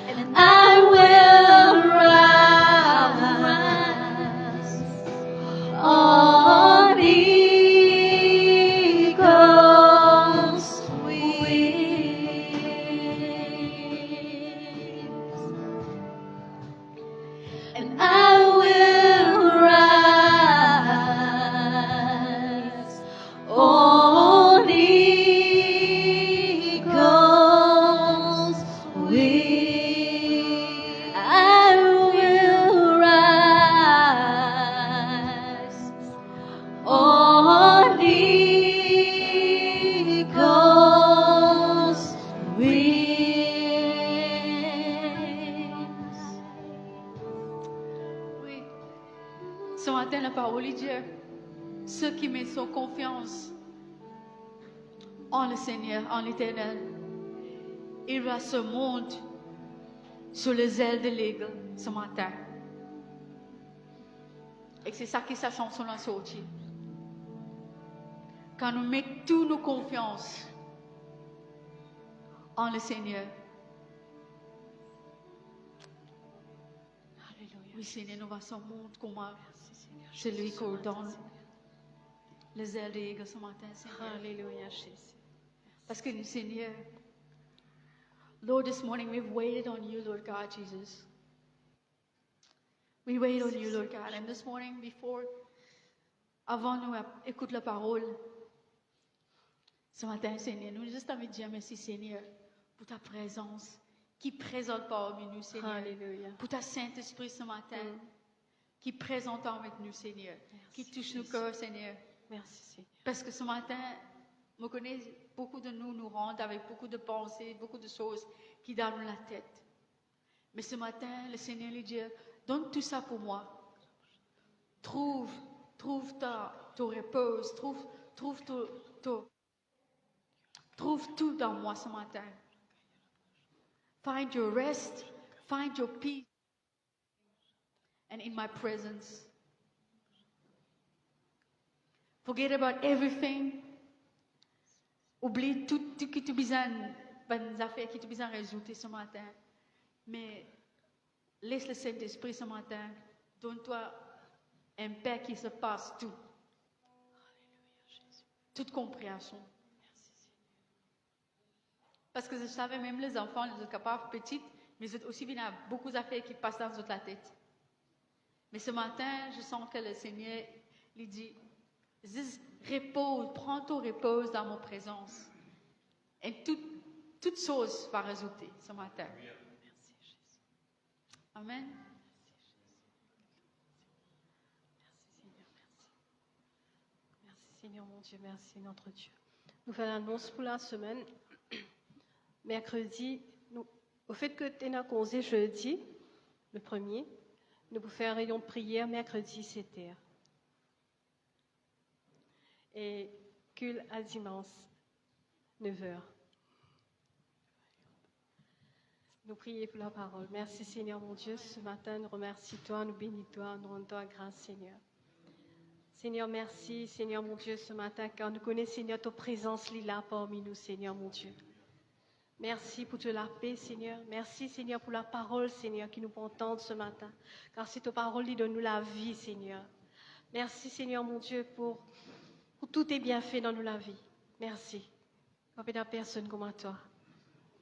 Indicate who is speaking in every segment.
Speaker 1: and I will rise on eagle's wings, and I will rise on eagle's wings. I will rise on eagle's wings.
Speaker 2: Oui. Ce matin, la parole dit Dieu, ceux qui mettent son confiance en le Seigneur, en l'Éternel, il va se monter sur les ailes de l'aigle ce matin. Et c'est ça que sa chanson a sorti. Quand nous mettons toutes nos confiances en le Seigneur. Oui, Seigneur, nous va se montrer comment celui qui ordonne les ailes de l'aigle ce matin, Seigneur.
Speaker 3: Alléluia, Jésus.
Speaker 2: Parce que nous, Seigneur, Lord, this morning we've waited on you, Lord God, Jesus. We wait on you, Lord God. And this morning, avant nous écouter la parole, ce matin, Seigneur, nous juste envie de dire merci, Seigneur, pour ta présence qui présente parmi nous, Seigneur.
Speaker 3: Alléluia.
Speaker 2: Pour ta Saint-Esprit ce matin, qui présente avec nous, Seigneur.
Speaker 3: Merci,
Speaker 2: Qui touche
Speaker 3: Jésus.
Speaker 2: nos cœurs, Seigneur.
Speaker 3: Merci, Seigneur.
Speaker 2: Parce que ce matin, je connais beaucoup de nous rentrent avec beaucoup de pensées, beaucoup de choses qui donnent la tête. Mais ce matin, le Seigneur lui dit, donne tout ça pour moi. Trouve ton repos, trouve tout dans moi ce matin. Find your rest, find your peace, and in my presence. Forget about everything. Oublie tout que tu as besoin, bonnes affaires que tu as besoin de résoudre ce matin. Mais laisse le Saint-Esprit ce matin. Donne-toi un paix qui se passe tout. Toute compréhension. Parce que je savais même les enfants, ils sont capables petites, mais ils ont aussi bien beaucoup d'affaires qui passent dans la tête. Mais ce matin, je sens que le Seigneur lui dit, repose, prends ton repos dans mon présence. Et toute chose va résulter ce matin.
Speaker 3: Merci, Jésus.
Speaker 2: Amen.
Speaker 3: Merci, Seigneur, mon Dieu. Merci, notre Dieu. Nous faisons l'annonce pour la semaine. Mercredi, au fait que tu as causé jeudi, le 1er, nous vous faire un rayon de prière mercredi 7h. Et culte à dimanche, 9h. Nous prions pour la parole. Merci Seigneur mon Dieu. Ce matin, nous remercions toi, nous bénissons toi, nous rendons toi grâce Seigneur. Seigneur, merci Seigneur mon Dieu ce matin, car nous connaissons Seigneur ta présence là parmi nous Seigneur mon Dieu. Merci pour la paix, Seigneur. Merci, Seigneur, pour la parole, Seigneur, qui nous entend ce matin. Car c'est ta parole qui donne nous la vie, Seigneur. Merci, Seigneur, mon Dieu, pour tout tes bienfaits dans nous la vie. Merci. Pas de personne comme toi.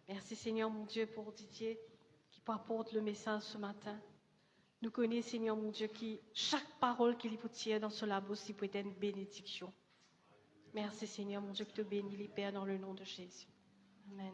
Speaker 3: Merci, Seigneur, mon Dieu, pour Didier, qui apporte le message ce matin. Nous connaissons, Seigneur, mon Dieu, qui chaque parole qu'il peut tirer dans ce labo, c'est peut être une bénédiction. Merci, Seigneur, mon Dieu, que tu bénis les Pères dans le nom de Jésus. Amen.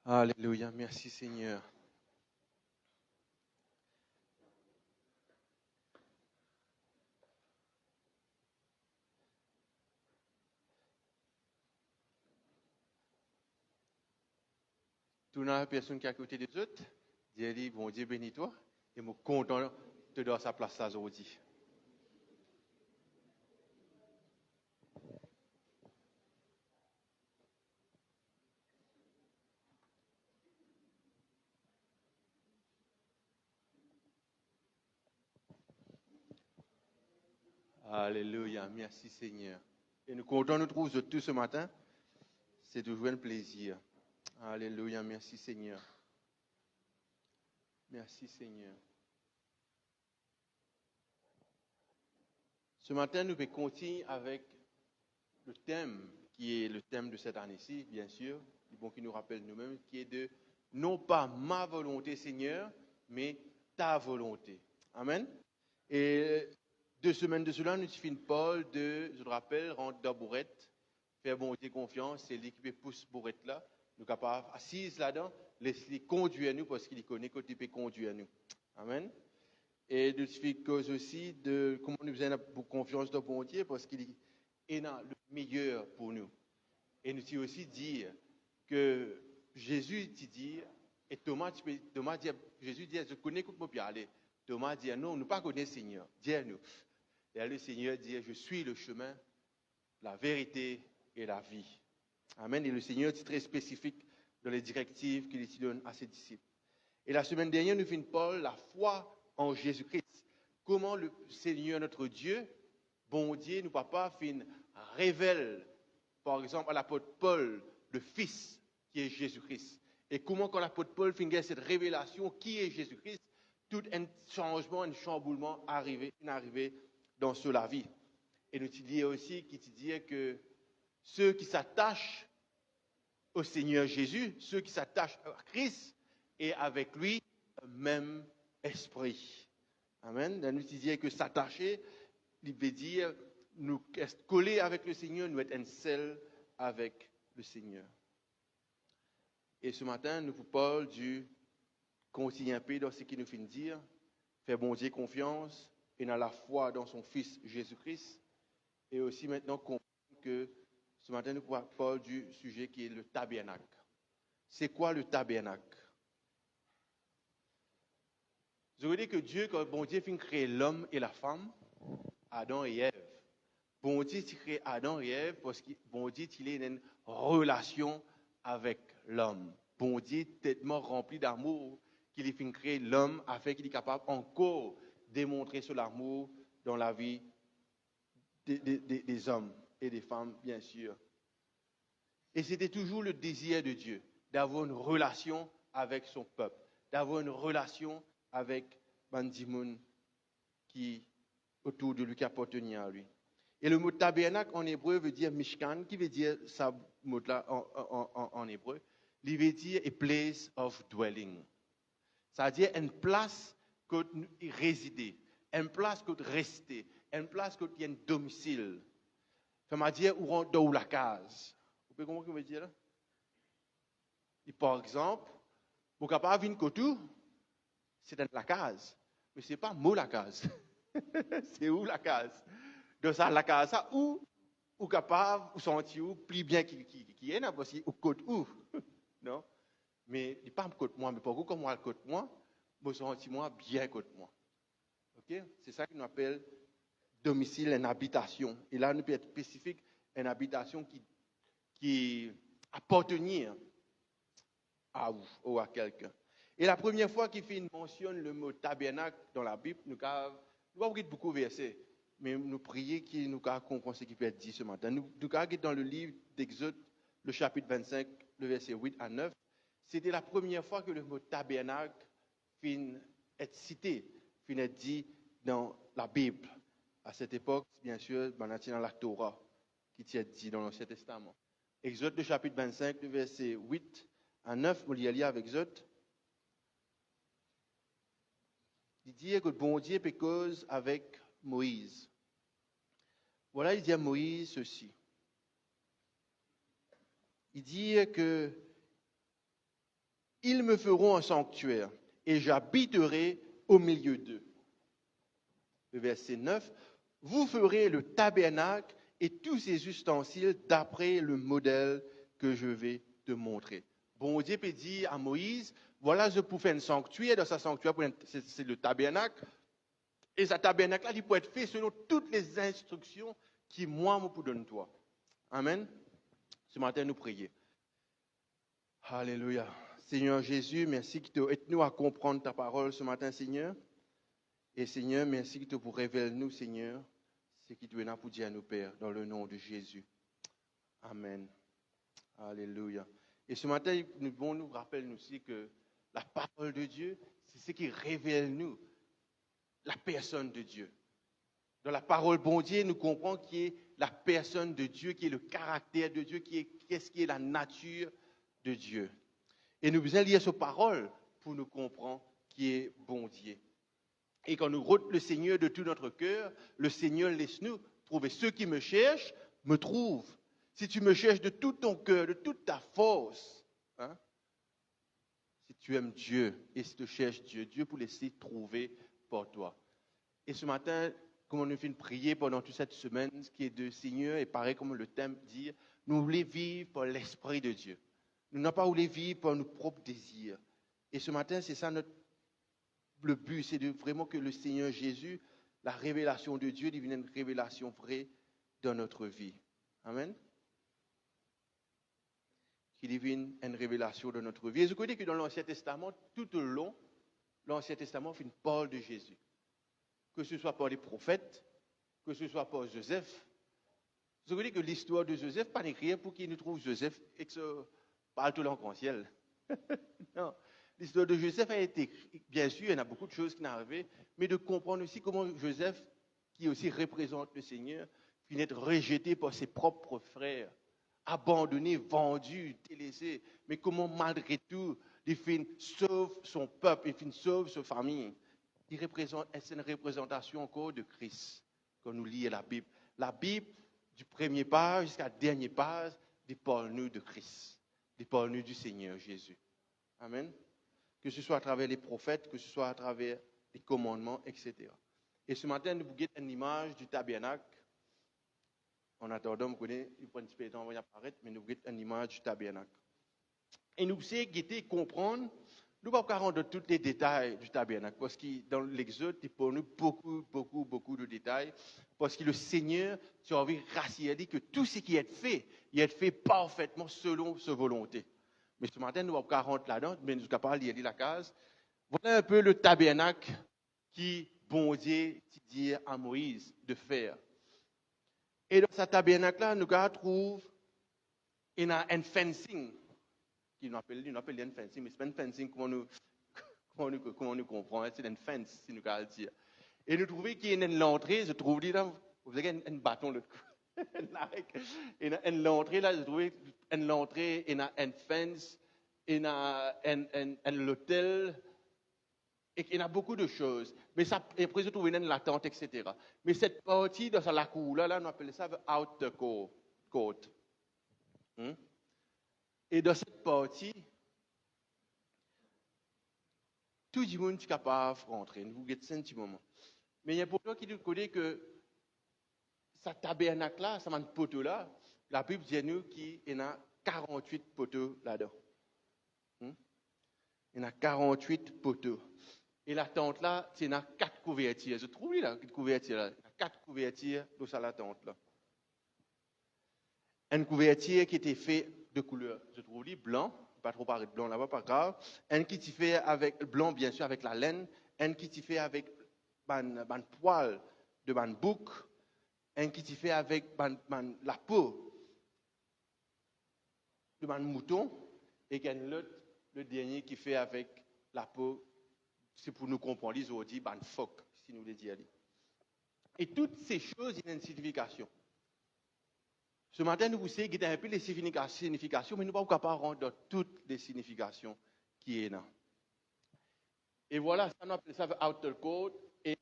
Speaker 4: Alléluia, merci Seigneur. Tourne à la personne qui est à côté des autres. Dis-lui, bon Dieu bénis-toi. Et je suis content de te donner sa place là aujourd'hui. Alléluia, merci Seigneur. Et nous comptons nous trouver tous ce matin. C'est toujours un plaisir. Alléluia, merci Seigneur. Merci Seigneur. Ce matin, nous allons continuer avec le thème qui est le thème de cette année-ci, bien sûr, qui nous rappelle nous-mêmes, qui est de non pas ma volonté Seigneur, mais ta volonté. Amen. Et 2 semaines de cela, nous finissons Paul de, je le rappelle, rentrer dans bourrette, faire bon Dieu confiance, c'est lui qui peut pousser bourrette là, nous capables assise là-dedans, laisse-lui conduire nous parce qu'il connaît quand il peut conduire nous. Amen. Et de cause aussi de comment nous avons confiance dans bon Dieu parce qu'il est le meilleur pour nous. Et nous avons aussi dire que Jésus dit, et Thomas dit, Jésus dit, je connais comment bien aller. Thomas dit, non, nous ne connaissons pas le Seigneur, dis-nous. Et le Seigneur dit, je suis le chemin, la vérité et la vie. Amen. Et le Seigneur est très spécifique dans les directives qu'il donne à ses disciples. Et la semaine dernière, nous finissons Paul, la foi en Jésus-Christ. Comment le Seigneur, notre Dieu, bon Dieu, nous papa, révèle, par exemple, à l'apôtre Paul, le Fils qui est Jésus-Christ. Et comment, quand l'apôtre Paul finit cette révélation qui est Jésus-Christ, tout un changement, un chamboulement arrivé dans la vie. Et nous disons aussi qu'il dit que ceux qui s'attachent au Seigneur Jésus, ceux qui s'attachent à Christ, et avec lui, le même esprit. Amen. Nous disons que s'attacher, il veut dire nous coller avec le Seigneur, nous être un seul avec le Seigneur. Et ce matin, nous vous parlons du continuer un peu dans ce qu'il nous fait dire, faire bon Dieu confiance, et dans la foi dans son Fils Jésus-Christ, et aussi maintenant comprendre que ce matin, nous parlons du sujet qui est le tabernacle. C'est quoi le tabernacle? Je veux dire que Dieu, quand bon Dieu finit créer l'homme et la femme, Adam et Ève, bon Dieu crée Adam et Ève parce que bon Dieu il est une relation avec l'homme. Bon Dieu est tellement rempli d'amour qu'il finit créer l'homme afin qu'il est capable encore de démontrer son amour dans la vie des hommes et des femmes, bien sûr. Et c'était toujours le désir de Dieu d'avoir une relation avec son peuple, d'avoir une relation avec Bandimoun qui autour de lui, qui appartenait à lui. Et le mot tabernacle en hébreu veut dire mishkan, qui veut dire ça mot-là en hébreu. Il veut dire a place of dwelling. C'est-à-dire une place que résider, une place que rester, une place que y a un domicile. Ça veut dire où rentre dans la case. Vous pouvez comprendre ce que je veux dire là? Et par exemple, pour capable venir côté, c'est dans la case, mais c'est pas mot la case. C'est où la case? Dans ça la case ça où capable ou sentir où plus bien qui est là parce que côté où. Non? Mais il pas côté moi, mais pour vous comme moi côté moi, me sentir moi bien côté moi. OK? C'est ça qu'on appelle domicile, une habitation. Et là, nous peut être spécifique, une habitation qui appartenir à vous ou à quelqu'un. Et la première fois qu'il mentionne le mot tabernacle dans la Bible, nous avons beaucoup de versets, mais nous prions qu'il nous comprenne ce qui peut être dit ce matin. Nous avons dans le livre d'Exode, le chapitre 25, le verset 8 à 9, c'était la première fois que le mot tabernacle est cité, est dit dans la Bible. À cette époque, bien sûr, dans la Torah, qui est dit dans l'Ancien Testament. Exode, le chapitre 25, le verset 8 à 9, vous l'y avec Exode. Il dit que bon Dieu peut cause avec Moïse. Voilà, il dit à Moïse ceci. Il dit que ils me feront un sanctuaire et j'habiterai au milieu d'eux. Le verset 9, vous ferez le tabernacle et tous ses ustensiles d'après le modèle que je vais te montrer. bon Dieu peut dire à Moïse, voilà, je peux faire un sanctuaire, dans ce sanctuaire, c'est le tabernacle. Et ce tabernacle-là, il peut être fait selon toutes les instructions qui, moi, me donne toi. Amen. Ce matin, nous prions. Alléluia. Seigneur Jésus, merci que tu aides nous à comprendre ta parole ce matin, Seigneur. Et Seigneur, merci que tu pour révéler nous, Seigneur, ce qui tu es là pour dire à nos pères, dans le nom de Jésus. Amen. Alléluia. Et ce matin, nous rappelle aussi que la parole de Dieu, c'est ce qui révèle nous la personne de Dieu. Dans la parole bon Dieu, nous comprenons qui est la personne de Dieu, qui est le caractère de Dieu, qu'est-ce qui est la nature de Dieu. Et nous besoin lire cette parole pour nous comprendre qui est bon Dieu. Et quand nous retenons le Seigneur de tout notre cœur, le Seigneur laisse-nous trouver. Ceux qui me cherchent, me trouvent. Si tu me cherches de tout ton cœur, de toute ta force, hein, si tu aimes Dieu et si tu cherches Dieu, Dieu pour laisser trouver pour toi. Et ce matin, comme on a fait une prière pendant toute cette semaine, ce qui est de Seigneur, et pareil comme le thème dit, nous voulons vivre par l'Esprit de Dieu. Nous n'avons pas voulu vivre par nos propres désirs. Et ce matin, c'est ça le but, c'est de vraiment que le Seigneur Jésus, la révélation de Dieu, devienne une révélation vraie dans notre vie. Amen. Qui devienne une révélation de notre vie. Et je connais que dans l'Ancien Testament, tout au long, l'Ancien Testament fait une parole de Jésus. Que ce soit par les prophètes, que ce soit par Joseph. Je connais que l'histoire de Joseph, pas écrire pour qu'il nous trouve Joseph et que ça parle tout l'arc-en-ciel. Non. L'histoire de Joseph a été, bien sûr, il y en a beaucoup de choses qui sont arrivées, mais de comprendre aussi comment Joseph, qui aussi représente le Seigneur, finit d'être rejeté par ses propres frères, abandonné, vendu, délaissé, mais comment malgré tout, il finit sauve son peuple, il finit sauve sa famille. C'est une représentation encore de Christ quand nous lisons la Bible. La Bible, du premier page jusqu'à la dernière page, parle-nous de Christ, parle-nous du Seigneur Jésus. Amen. Que ce soit à travers les prophètes, que ce soit à travers les commandements, etc. Et ce matin, nous avons une image du tabernacle. En attendant, vous connaissez, il prend un petit peu de temps avant d'apparaître, mais nous avons une image du tabernacle. Et nous essayons de comprendre, nous ne pouvons pas rendre tous les détails du tabernacle, parce que dans l'Exode, il pour nous beaucoup de détails, parce que le Seigneur, tu as envie de rassurer que tout ce qui est fait, il est fait parfaitement selon sa volonté. Mais ce matin, nous ne pouvons pas rentrer là-dedans, mais nous sommes capables de lire la case. Voilà un peu le tabernacle qui, bon Dieu, dit à Moïse de faire. Et dans ce tabernacle-là, nous trouvons un fencing, qu'on appelle un fencing, mais ce n'est pas un fencing comment nous comprenons, c'est un fence, si nous allons dire. Et nous trouvons qu'il y a une entrée, je trouve là, vous avez un bâton de et l'entrée là, je trouvais l'entrée, il y a un fence, il y a un l'hôtel, et il y a beaucoup de choses. Mais ça, après, je trouvais la tente, etc. Mais cette partie dans la cour là, on appelle ça outer court. Et dans cette partie, tout le monde est capable de rentrer. Vous avez un petit moment. Mais il y a beaucoup qui nous connaissent que ce tabernacle-là, ce poteau-là, la Bible dit nous qu'il y a 48 poteaux là-dedans. Il y en a 48 poteaux. Et la tente là, il y a 4 couvertures. Je trouve là, 4 couvertures là. Il y a 4 couvertures dans la tente là. Une couverture qui était faite de couleur, je trouve, blanc, pas trop parler de blanc là-bas, pas grave. Un qui était fait avec blanc, bien sûr, avec la laine. Un qui était fait avec ban poil de ban bouc. Un qui était fait avec la peau de ban mouton. Et l'autre, le dernier qui fait avec la peau, c'est pour nous comprendre, ils ont dit ban phoque, si nous les disons. Et toutes ces choses, il y a une signification. Ce matin, nous vous savez qu'il y a un peu les significations, mais nous ne pouvons pas rendre dans toutes les significations qui sont là. Et voilà, ça, on appelle ça outer court. Et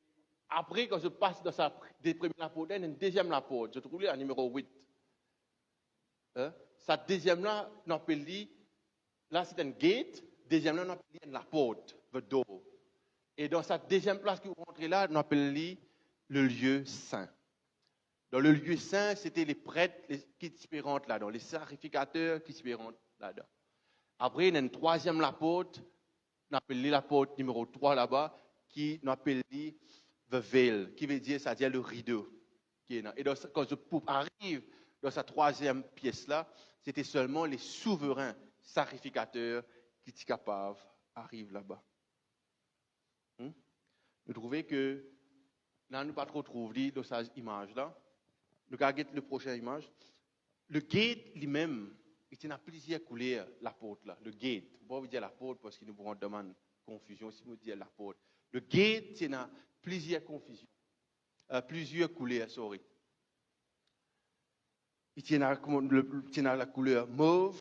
Speaker 4: après, quand je passe dans sa première porte, il y a une deuxième porte. Je trouve la numéro 8. Cette deuxième-là, on appelle là, c'est un gate. Deuxième-là, on appelle la porte, the door. Et dans cette deuxième place que vous rentrez là, on appelle le lieu saint. Dans le lieu saint, c'était les prêtres qui se rentrent là-dedans, les sacrificateurs qui se rentrent là-dedans. Après, il y a une troisième l'apôtre, on appelle l'apôtre numéro 3 là-bas, qui on appelle the veil, qui veut dire, c'est-à-dire le rideau. Et quand je arrive dans sa troisième pièce-là, c'était seulement les souverains sacrificateurs qui étaient capables d'arriver là-bas. Vous trouvez que, là, nous ne pas trop trouver dans cette image-là. Nous regardons la prochaine image. Le gate lui-même, il a plusieurs couleurs, l'apôtre là. Le gate, on ne va pas vous dire l'apôtre parce qu'il nous demande confusion si vous dites l'apôtre. Le gate, il a plusieurs confusions, plusieurs couleurs, sorry. Il a la couleur mauve,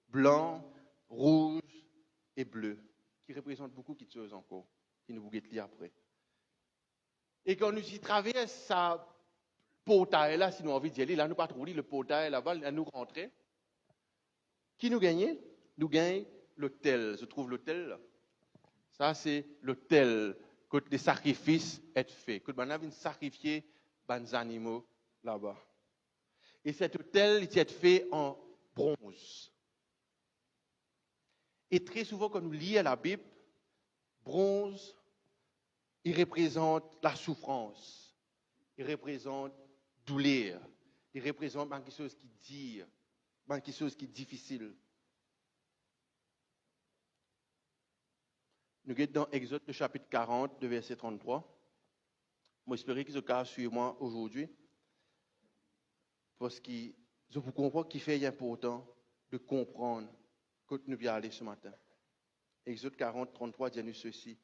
Speaker 4: blanc, rouge et bleu, qui représentent beaucoup de choses encore, qui nous vous lire après. Et quand nous y traversons sa portail là, si nous avons envie d'y aller, là nous pas trop le portail là-bas, là nous rentrer. Qui nous gagnait? Nous gagnons l'autel. Je trouve l'autel là. Ça c'est l'autel que les sacrifices sont faits. Que on a sacrifié des animaux là-bas. Et cet autel il est fait en bronze. Et très souvent quand nous lisons la Bible, bronze, il représente la souffrance, il représente douleur, il représente quelque chose qui dure, quelque chose qui est difficile. Nous sommes dans Exode, le chapitre 40, le verset 33. J'espère que ce cas suit moi aujourd'hui, parce que je vous comprends qu'il fait important de comprendre que nous allons aller ce matin. Exode 40, 33 dit nous ceci.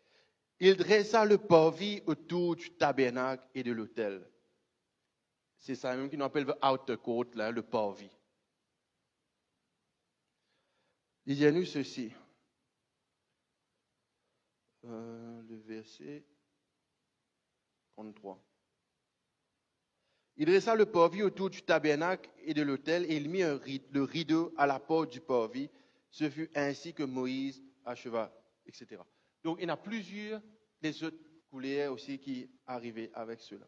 Speaker 4: Il dressa le parvis autour du tabernacle et de l'autel. C'est ça même qu'on appelle le outer court, là, le parvis. Il dit nous ceci. Le verset 33. Il dressa le parvis autour du tabernacle et de l'autel et il mit le rideau à la porte du parvis. Ce fut ainsi que Moïse acheva, etc. Donc, il y en a plusieurs des autres couleurs aussi qui arrivaient avec cela.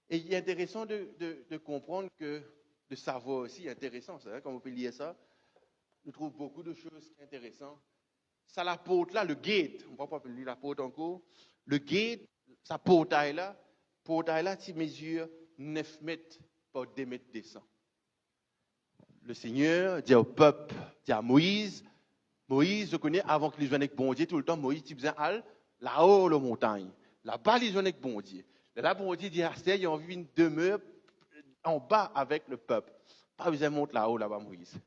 Speaker 4: Et il est intéressant de comprendre que, de savoir aussi, intéressant, c'est vrai, quand on peut lire ça, on trouve beaucoup de choses intéressantes. Ça, la porte là, le gate, on ne va pas lire la porte encore, le gate, sa portail là, tu mesures 9 mètres par 2 mètres de descend. Le Seigneur dit au peuple, dit à Moïse, je connais avant qu'il vienne avec bon Dieu, tout le temps, Moïse, tu faisais là-haut, la montagne. Là-bas, il viennent avec bon Dieu. Là, bon Dieu dit, il y a envie une demeure en bas avec le peuple. Pas besoin de monter là-haut, là-bas, Moïse.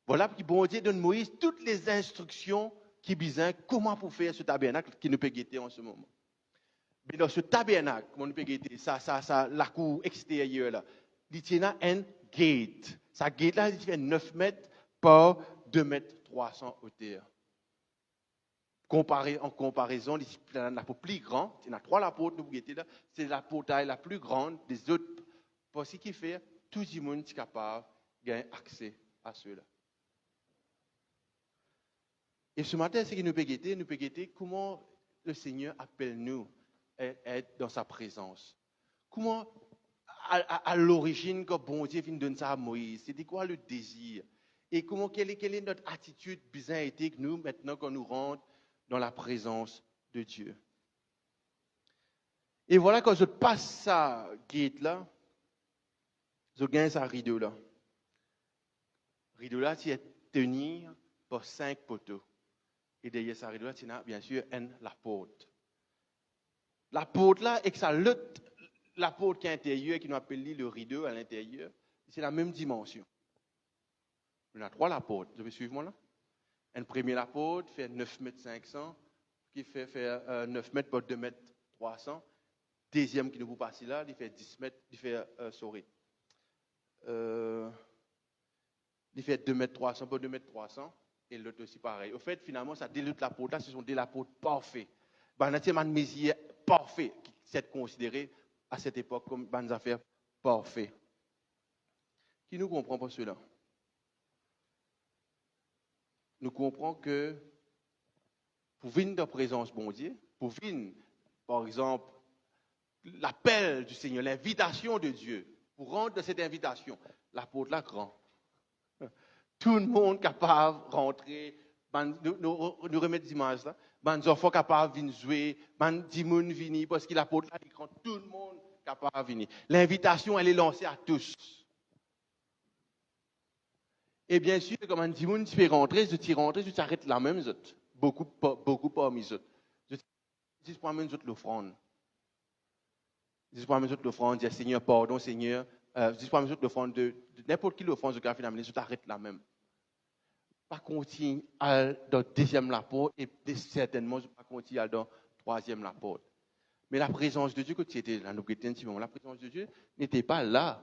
Speaker 4: Voilà, puis bon Dieu donne Moïse toutes les instructions qui besoin, comment pour faire ce tabernacle qui nous peut guetter en ce moment. Mais dans ce tabernacle, comment nous peut guetter, ça, la cour extérieure, là, il y a un gate. Sa gate là, il fait 9 mètres par 2 mètres 300 hauteur. En comparaison, la plus grande, il y en a 3 l'apôtre, nous guetter là, c'est la portail la plus grande des autres. Pour ce qui fait, tout le monde est capable de gagner accès à cela. Et ce matin, ce que nous peut guetter comment le Seigneur appelle nous à être dans sa présence. Comment, à l'origine, quand bon Dieu vient donner ça à Moïse, c'était quoi le désir? Et comment, quelle est notre attitude bizarre été que nous, maintenant, quand nous rentrons dans la présence de Dieu? Et voilà, quand je passe ça gate-là, je gagne ça rideau-là. Rideau-là, c'est tenir par 5 poteaux. Et derrière ça rideau-là, il y a bien sûr la porte. La porte là, et que ça lutte, la porte qui est intérieure, qui nous appelle le rideau à l'intérieur, c'est la même dimension. Il y en a 3 la porte. Vous suivez moi là? Un premier la porte fait 9 mètres 500, qui fait 9 mètres par 2 mètres 300. Deuxième qui nous passe là, il fait 10 mètres, il fait, il fait 2 mètres 300 par 2 mètres 300. Et l'autre aussi pareil. Au fait, finalement, ça délute la porte là, ce sont des apôtres parfaits. Ben, un mesure parfait qui s'est considéré à cette époque comme des affaires parfaites. Qui nous comprend pas cela? Nous comprenons que pour venir dans la présence de bon Dieu, pour venir, par exemple, l'appel du Seigneur, l'invitation de Dieu, pour rendre cette invitation, l'apôtre là grand. tout le monde capable de rentrer, nous remettre des images là, les enfants capables de venir jouer, les gens venir parce qu'il apporte là l'écran, tout le monde capable de venir. L'invitation, elle est lancée à tous. Et bien sûr, comme un dit, tu peux rentrer, tu t'arrêtes là même, beaucoup parmi eux. Je pour amener l'offrande. Je pour amener l'offrande, dire Seigneur, pardon, Seigneur. Je pour amener l'offrande de n'importe qui l'offrande, je vais amener, je t'arrête là même. Pas continuer dans le deuxième rapport et certainement, je ne vais pas continuer dans le troisième rapport. Mais la présence de Dieu, quand tu étais là, nous un petit moment, la présence de Dieu n'était pas là.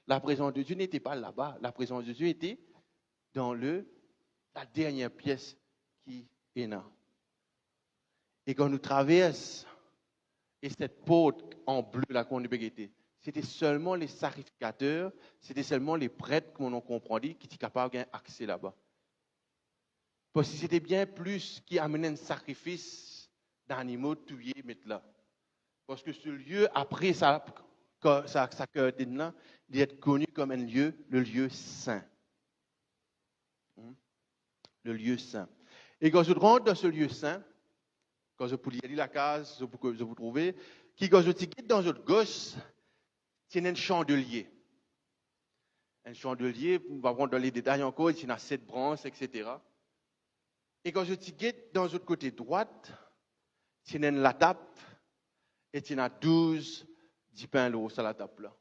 Speaker 4: La présence de Dieu n'était pas là-bas. La présence de Dieu était dans la dernière pièce qui est là. Et quand nous traversons, et cette porte en bleu là qu'on a été, c'était seulement les sacrificateurs, c'était seulement les prêtres, comme on comprend, qui étaient capables d'avoir accès là-bas. Parce que c'était bien plus qui amenait un sacrifice d'animaux tués, mettre là. Parce que ce lieu, après ça, il est connu comme un lieu, le lieu saint. Le lieu saint. Et quand je rentre dans ce lieu saint, quand je peux lire la case, je vous trouver, quand je quitte dans votre gauche, c'est un chandelier. Un chandelier, on va voir dans les détails encore, il y a 7 branches, etc. Et quand je quitte dans votre côté droite, c'est la table, et il y a 12 pains lourds sur la table là.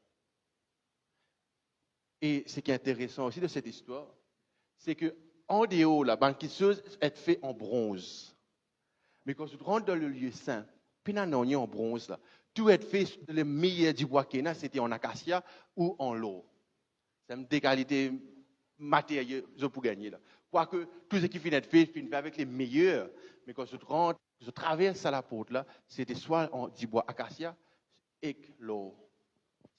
Speaker 4: Et ce qui est intéressant aussi de cette histoire, c'est que en dehors, la banqueteuse est faite en bronze. Mais quand tu rentres dans le lieu saint, puis là, non, en bronze, là, tout est fait, le meilleur du bois qu'il y a, c'était en acacia ou en l'eau. C'est une des qualités matérielles pour gagner. Là. Quoique, tout ce qui finit fait avec les meilleurs. Mais quand je rentre, je traverse à la porte, là, c'était soit du bois acacia et l'eau.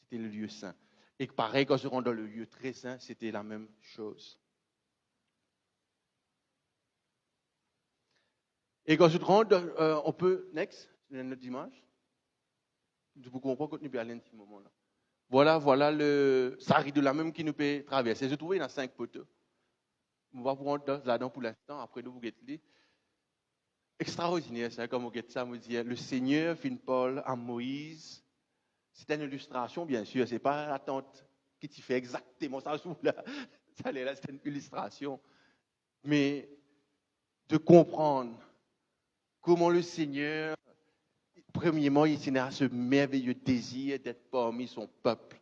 Speaker 4: C'était le lieu saint. Et pareil, quand je rentre dans le lieu très saint, c'était la même chose. Et quand je rentre, on peut, next, notre image. Vous comprenez que nous pouvons aller un petit moment là. Voilà ça arrive de la même qui nous peut traverser. Je trouvais il y a 5 poteaux. On va prendre là-dedans pour l'instant, après nous vous guettez. Extraordinaire, ça, comme vous guettez ça, me dit, le Seigneur fit Paul à Moïse. C'est une illustration, bien sûr, ce n'est pas la tante qui t'y fait exactement ça, là. Ça là, c'est une illustration. Mais de comprendre comment le Seigneur, premièrement, il a ce merveilleux désir d'être parmi son peuple.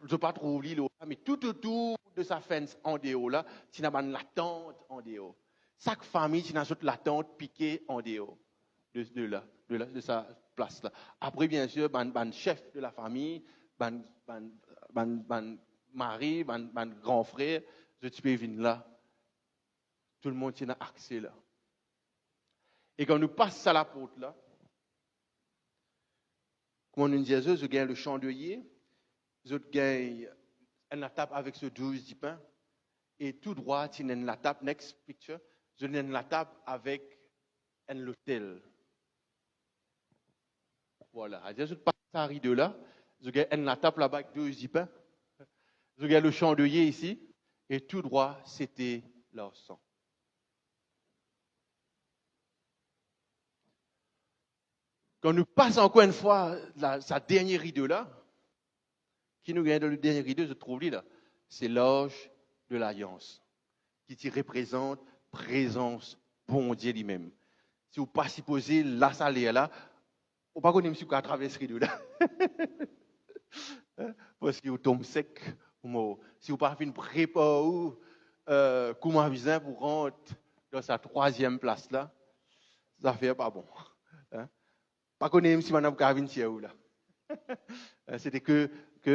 Speaker 4: Je ne veux pas trop lire, mais tout autour de sa fence en dehors, là, il y a une tente en dehors. Chaque famille, il y a la tente piquée en dehors de sa place là. Après, bien sûr, le chef de la famille, le mari, le grand frère, je peux venir là. Tout le monde a accès là. Et quand nous passons à la porte là, comme on nous disait, je gagne le chandelier, je gagne une table avec ce 12 pains, et tout droit, il y a une table, next picture, je gagne la table avec un hôtel. Voilà, je passe à rideau là, je gagne une table là-bas avec 12 pains, je gagne le chandelier ici, et tout droit, c'était leur sang. Quand nous passons encore une fois sa dernière rideau là, qui nous gagne dans le dernier rideau, je trouve là, c'est l'âge de l'alliance, qui représente présence bon Dieu lui-même. Si vous ne pas supposé la salaire là, on ne pas connaître si vous traverser ce rideau là. Parce que vous tombez sec, si vous pas fait une prépa ou comment visa pour rentrer dans sa 3e place là, ça fait pas bon. Pas connaître si madame Carvin c'est où là. C'était que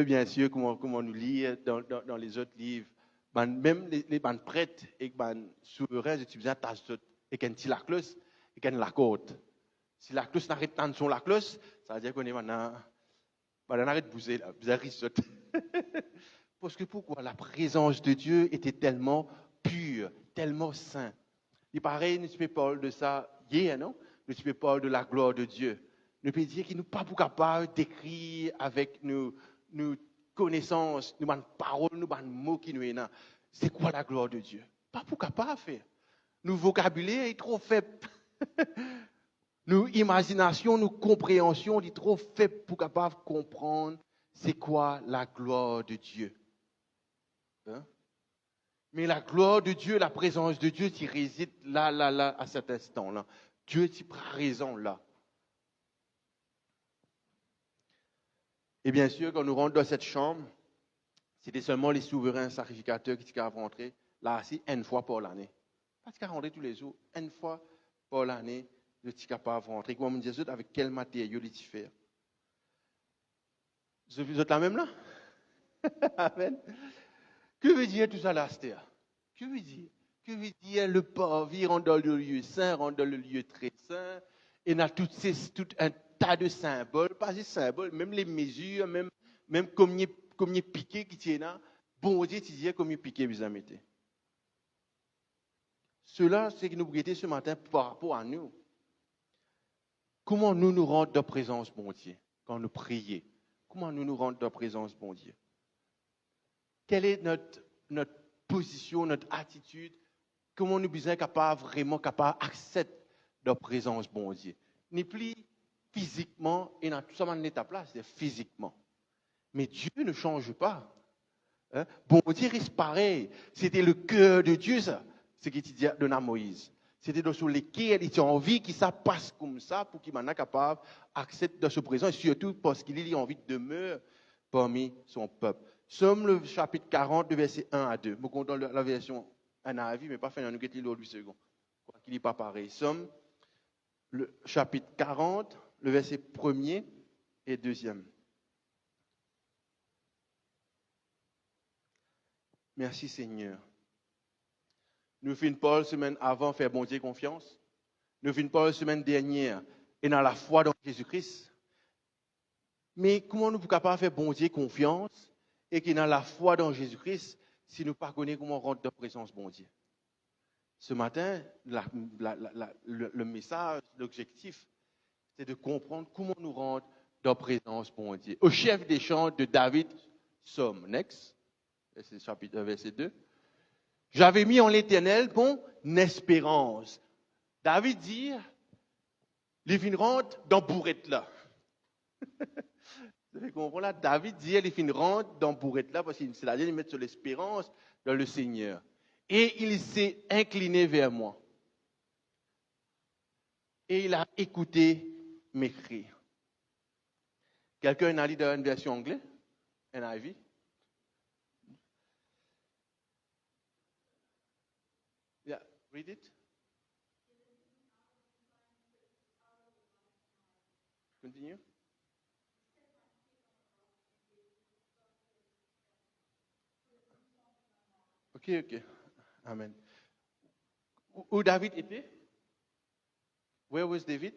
Speaker 4: bien sûr comment nous lit dans les autres livres, même les prêtres et les souverains utilisaient tasse et quand il la cloche et quand la côte. Si la cloche n'arrête pas de son la cloche, ça veut dire qu'on est maintenant arrête de bouger là, bizarre rissote. Parce que pourquoi la présence de Dieu était tellement pure, tellement sainte. Il paraît, nous ne parler de ça hier, non? Nous ne parler de la gloire de Dieu. Nous pouvons dire qu'il n'est pas capable d'écrire avec nos connaissances, nos paroles, nos mots qui nous sont là. c'est quoi la gloire de Dieu. Pas pour capable faire. Nos vocabulaire est trop faible. Nos imagination, nos compréhensions est trop faible pour capable comprendre c'est quoi la gloire de Dieu. Hein? Mais la gloire de Dieu, la présence de Dieu, qui réside là, à cet instant-là. Dieu qui prend raison là. Et bien sûr, quand nous rentrons dans cette chambre, c'était seulement les souverains sacrificateurs qui étaient rentrés là, c'est une fois par l'année. Pas qu'à rentrer tous les jours, une fois par l'année, je suis capable de rentrer. Comment me dire avec quel matériau ils faire? Vous êtes là même là? Amen. Que veut dire tout ça là, Esther? Que veut dire? Que veut dire le parvis rentre dans le lieu saint, rentre dans le lieu très saint, et on a tout un tas de symboles, pas des symboles, même les mesures, même comme il piqué qui tient là, bon Dieu, tu disais comme il piqué, vous en mettez. Cela, c'est que nous regrettons ce matin par rapport à nous. Comment nous rendons dans la présence, bon Dieu, quand nous prions? Comment nous rendons dans la présence, bon Dieu? Quelle est notre position, notre attitude? Comment nous sommes vraiment capables d'accepter la présence, bon Dieu? Ni plus physiquement, et dans tout ça, on est à place, c'est physiquement. Mais Dieu ne change pas. Hein? Bon Dieu reste pareil. C'était le cœur de Dieu, ça, ce qu'il dit de Moïse. C'était dans lesquels il a envie que ça passe comme ça pour qu'il soit capable d'accepter de ce présent, et surtout parce qu'il a envie de demeurer parmi son peuple. Somme le chapitre 40, verset 1 à 2. Je compte dans la version NIV, mais pas faire nous guetter l'autre 8 secondes. Quoi qu'il n'est pas pareil. Somme le chapitre 40, le verset 1er et 2e. Merci Seigneur. Nous finissons pas la semaine avant faire bon Dieu confiance. Nous finissons pas la semaine dernière et dans la foi dans Jésus-Christ. Mais comment nous sommes capables de faire bon Dieu confiance et qui dans la foi dans Jésus-Christ si nous ne connaissons pas comment rentrer dans la présence de bon Dieu? Ce matin, le message, l'objectif, c'est de comprendre comment nous rendre dans la présence de bon Dieu. Au chef des chants de David, Somme, next, c'est chapitre verset 2. J'avais mis en l'Éternel mon espérance. David dit, les fins rentrent dans bourrette là. Vous comprenez là? David dit, les fins rentrent dans bourrette là parce que c'est-à-dire ils mettent sur l'espérance dans le Seigneur. Et il s'est incliné vers moi. Et il a écouté mes cris. Quelqu'un a lu dans une version anglaise? NIV? Yeah, read it. Continue. Ok. Amen. Où David était? Where was David?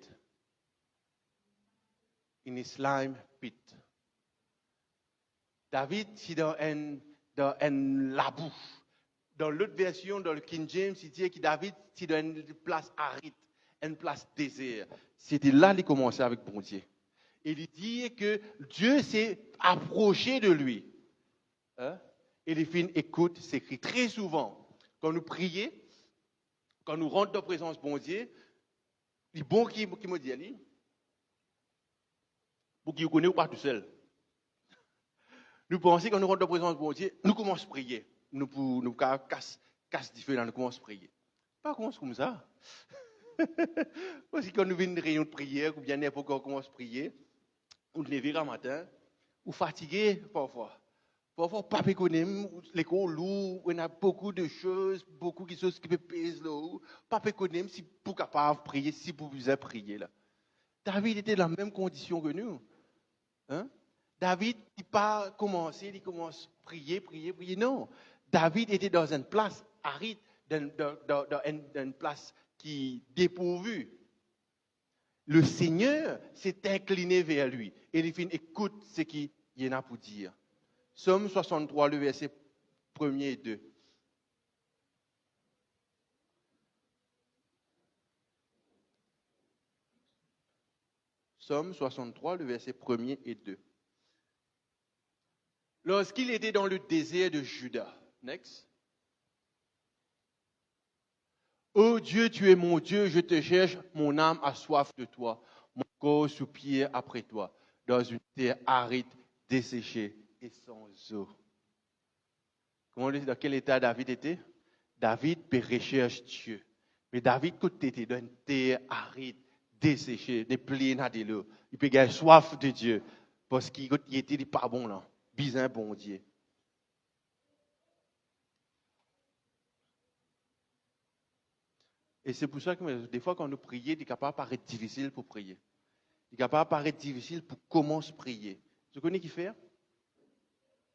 Speaker 4: In a slime pit. David, c'est dans un labou. Dans l'autre version, dans le King James, il dit que David, c'est dans une place aride, une place désert. C'était là qu'il commençait avec bon Dieu. Et il dit que Dieu s'est approché de lui. Hein? Et les filles écoutent, s'écrit très souvent. Quand nous prions, quand nous rentrons dans la présence de bon Dieu, les bons qui me disent, pour qu'ils ne connaissent pas tout seul. Nous pensons que quand nous rentrons dans la présence de bon Dieu, nous commençons à prier. Nous casse du feu là, nous commençons à prier. Pas commence comme ça. Parce que quand nous venons de réunion de prière, ou bien n'importe quoi, on commence à prier, on se lève le matin, ou fatigué parfois. Parfois, pas économe, l'école lourd, on a beaucoup de choses qui peuvent peser là. Pas économe si pour capable prier, si pour vous prier là. David était dans la même condition que nous. Hein? David, il pas commencé, il commence à prier. Non. David était dans une place aride, dans une place qui dépourvue. Le Seigneur s'est incliné vers lui. Et il écoute ce qu'il y en a pour dire. Somme 63, le verset 1er et 2. Somme 63, le verset 1er et 2. Lorsqu'il était dans le désert de Juda, next. Ô Dieu, tu es mon Dieu, je te cherche, mon âme a soif de toi. Mon corps soupire après toi, dans une terre aride, desséchée et sans eau. Comment on dit, dans quel état David était? David recherche Dieu. Mais David, quand il était dans une terre aride, desséchée, des plaies dans de l'eau, il peut avoir soif de Dieu. Parce qu'il était pas bon là. Bizarre bon Dieu. Et c'est pour ça que des fois, quand nous prions, il est capable de paraître difficile pour prier. Il est capable de paraître difficile pour commencer à prier. Vous connaissez qui fait?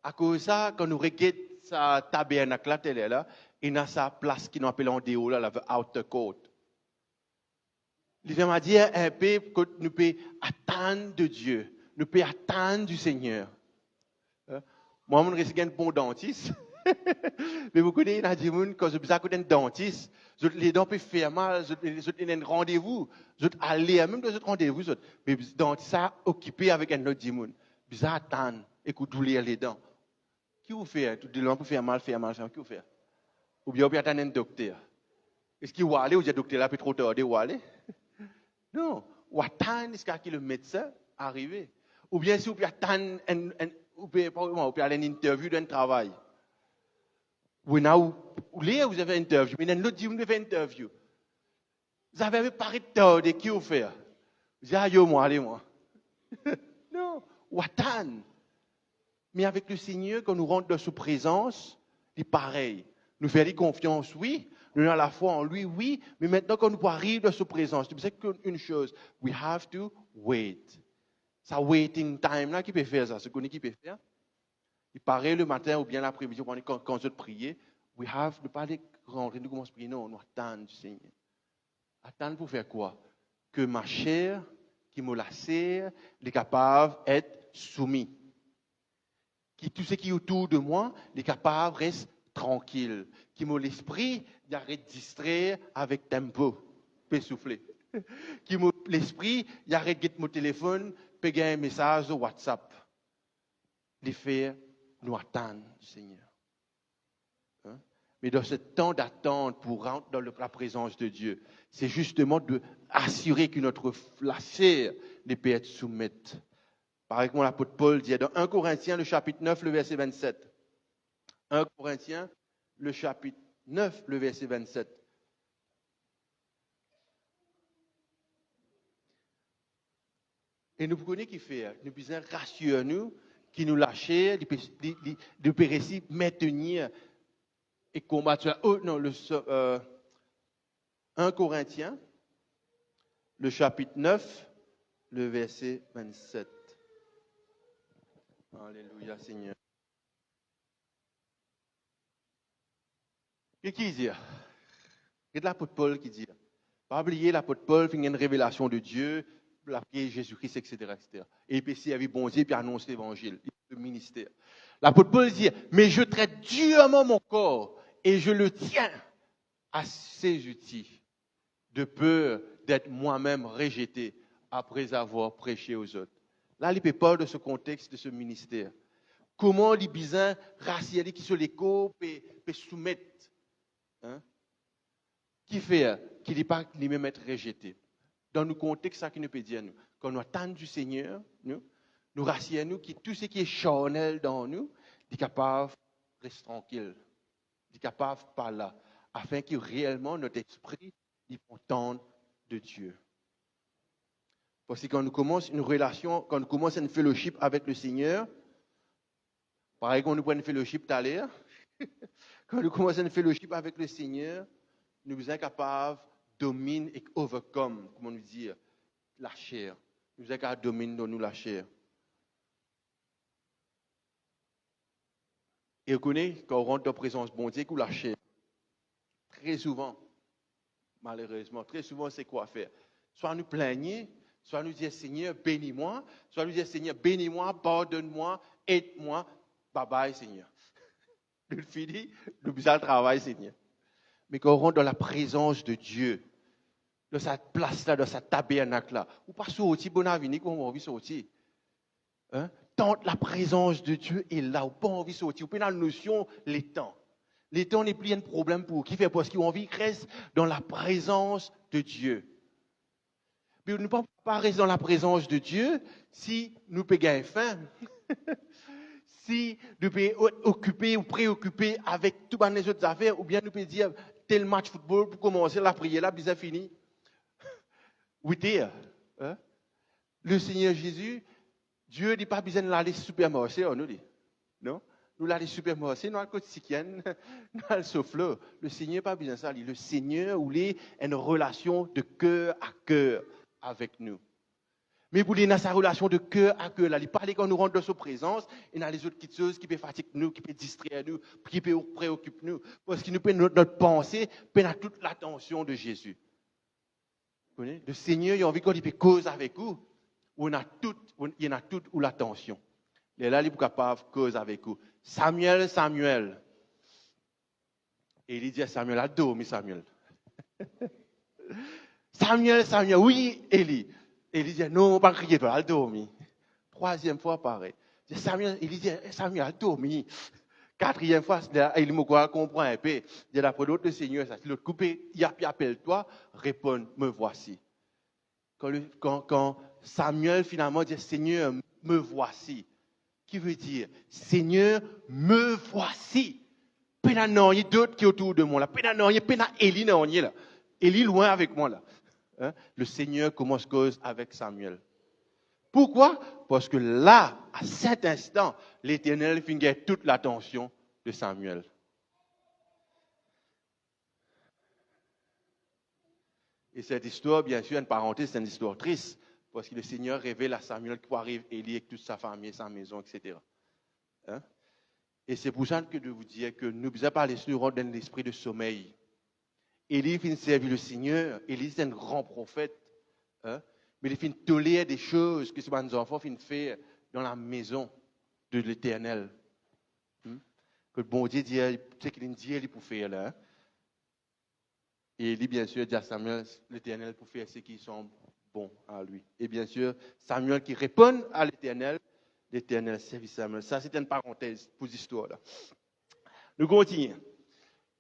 Speaker 4: À cause de ça, quand nous regardons sa tabernacle là, elle est là, il y a sa place qui nous appelle en déo, là, la outer court. Il veut dire un peu que nous pouvons attendre de Dieu, nous pouvons attendre du Seigneur. Moi, je suis un bon dentiste. Mais vous connaissez, il y a des gens quand je suis un dentiste, les dents peuvent faire mal, ils ont un rendez-vous, ils ont aller, même dans ce rendez-vous, mais le dentiste est occupé avec un autre monde. Ils attendent, écoute, douleur les dents. Qui vous fait? Toutes les dents peuvent faire mal, qui vous fait? Ou bien vous pouvez attendre un docteur. Est-ce qu'il va aller ou bien le docteur là peut trop tarder ou aller? Non, ou attendre jusqu'à ce que le médecin arrive. Ou bien si vous pouvez attendre vous pouvez aller à une interview d'un travail. Vous avez une interview, mais un autre dit, vous avez une interview. Vous avez parlé de tard de qui vous fait. Vous dites, yo, moi, allez, moi. Non, ou attendre. Mais avec le Seigneur, quand nous rentrons dans sa présence, c'est pareil. Nous faisons confiance, oui. Nous avons la foi en lui, oui. Mais maintenant, quand nous arrivons dans sa présence, c'est qu'une chose, we have to wait. Ça waiting time là, qui peut faire ça? Ce qu'on qui peut faire? Il paraît le matin ou bien l'après-midi, quand je prie, we have, ne pas rentrer, nous commençons à prier, non, nous attendons du Seigneur. Attendre pour faire quoi? Que ma chair, qui me la serre, est capable d'être soumise. Que tout ce qui est autour de moi, est capable de rester tranquille. Que mon esprit, arrête de distraire avec tempo, peut souffler. Que mon esprit, arrête de mon téléphone, peut gagner un message de WhatsApp. Les faire nous attendre du Seigneur. Hein? Mais dans ce temps d'attente pour rentrer dans la présence de Dieu, c'est justement d'assurer que notre chair ne peut être soumise. Par exemple, l'apôtre Paul dit dans 1 Corinthiens, le chapitre 9, le verset 27. 1 Corinthiens, le chapitre 9, le verset 27. Et nous connaissons qui fait, nous besoin rassurer nous, qui nous lâcher, de réussir maintenir et combattre. Oh non, 1 Corinthiens, le chapitre 9, le verset 27. Alléluia, Seigneur. Qu'est-ce qu'il dit? C'est l'apôtre Paul qui dit. Pas oublier l'apôtre Paul, il y a une révélation de Dieu, l'appeler Jésus-Christ, etc., etc. Et puis, s'il y avait bon Dieu, puis annonce l'évangile, le ministère. L'apôtre Paul dit, mais je traite durement mon corps et je le tiens à ses outils, de peur d'être moi-même rejeté après avoir prêché aux autres. Là, il peut parler de ce contexte, de ce ministère. Comment les bisins racialisés qui sont les corps peuvent soumettre. Hein? Qui fait qu'il n'est pas lui-même être rejeté. Dans le contexte, ça qui nous peut dire, nous, quand nous attendons du Seigneur, nous rassurons que tout ce qui est charnel dans nous, est capable de rester tranquille, est capable de parler là, afin que réellement notre esprit y entende de Dieu. Parce que quand nous commençons une relation, quand nous commençons une fellowship avec le Seigneur, par exemple, nous prenons une fellowship tout à l'heure, quand nous commençons une fellowship avec le Seigneur, nous sommes capables de dominer et overcome, comment nous dire, la chair. Nous sommes capables de dominer dans nous la chair. Et vous connaissez, quand on rentre dans la présence de bon Dieu, la chair, très souvent, malheureusement, très souvent, c'est quoi faire? Soit nous plaignons, soit nous dire Seigneur, bénis-moi, soit nous dire Seigneur, bénis-moi, pardonne-moi, aide-moi, bye bye Seigneur. Nous finissons, nous faisons le travail Seigneur. Mais quand on rentre dans la présence de Dieu, dans cette place-là, dans cette tabernacle-là, ou pas sortir, bon avenir, qu'on a envie de sortir. Hein? Tant la présence de Dieu est là, ou pas envie de sortir, ou pas la notion, les temps. Les temps n'est plus un problème pour eux. Qui fait parce qu'ils ont envie de rester dans la présence de Dieu. Mais nous ne pouvons pas rester dans la présence de Dieu si nous payons faim, si nous pouvons occuper ou préoccuper avec toutes les autres affaires, ou bien nous pouvons dire tel match football pour commencer la prière là, puis c'est fini. 8 heures. Hein? Le Seigneur Jésus, Dieu n'a pas besoin d'aller au supermarché, on nous dit. Non? Nous allons au supermarché, nous allons au quotidien, nous allons sauf là. Le Seigneur n'a pas besoin de ça. Le Seigneur voulait une relation de cœur à cœur avec nous. Mais pour dans sa relation de cœur à cœur, là, il parle quand nous rentrons dans sa présence, et dans les autres petites choses qui peuvent fatiguer nous, qui peuvent distraire nous, qui peuvent préoccuper nous, parce que nous prenons notre pensée, prenons toute l'attention de Jésus. Vous connaissez? Le Seigneur, il a envie qu'on peut cause avec vous, où il y en a toute ou l'attention. Et là, il est capable de cause avec vous. Samuel. Et il dit à Samuel, a dormi Samuel. Samuel, oui, Élie. Élie dit, non, pas crier, toi, elle dormi. Troisième fois, pareil. Élie dit, Samuel, elle dormi. Quatrième fois, il me comprend un peu. Il dit, d'après l'autre Seigneur, ça, l'autre coupé, il appelle-toi, réponds, me voici. Quand Samuel finalement dit, Seigneur, me voici. Qui veut dire, Seigneur, me voici. Pena non, il y a d'autres qui sont autour de moi là. Pena non, il y a pena Élie non, il est là. Élie loin avec moi là. Hein? Le Seigneur commence cause avec Samuel. Pourquoi? Parce que là, à cet instant, l'Éternel finit toute l'attention de Samuel. Et cette histoire, bien sûr, une parenthèse, c'est une histoire triste, parce que le Seigneur révèle à Samuel qu'il arrive Élie avec toute sa famille, sa maison, etc. Hein? Et c'est pour ça que je vous dis que nous ne pouvons pas laisser nous rentrer dans l'esprit de sommeil. Élie finit de servir le Seigneur. Élie, c'est un grand prophète. Hein? Mais il finit de tolérer des choses que ses enfants finissent de faire dans la maison de l'Éternel. Que le bon Dieu dit, c'est qu'il dit, il pour faire là. Hein? Et Élie, bien sûr, dit à Samuel, l'Éternel pour faire ce qui semble bon à lui. Et bien sûr, Samuel qui répond à l'Éternel servit Samuel. Ça, c'est une parenthèse pour l'histoire là. Nous continuons.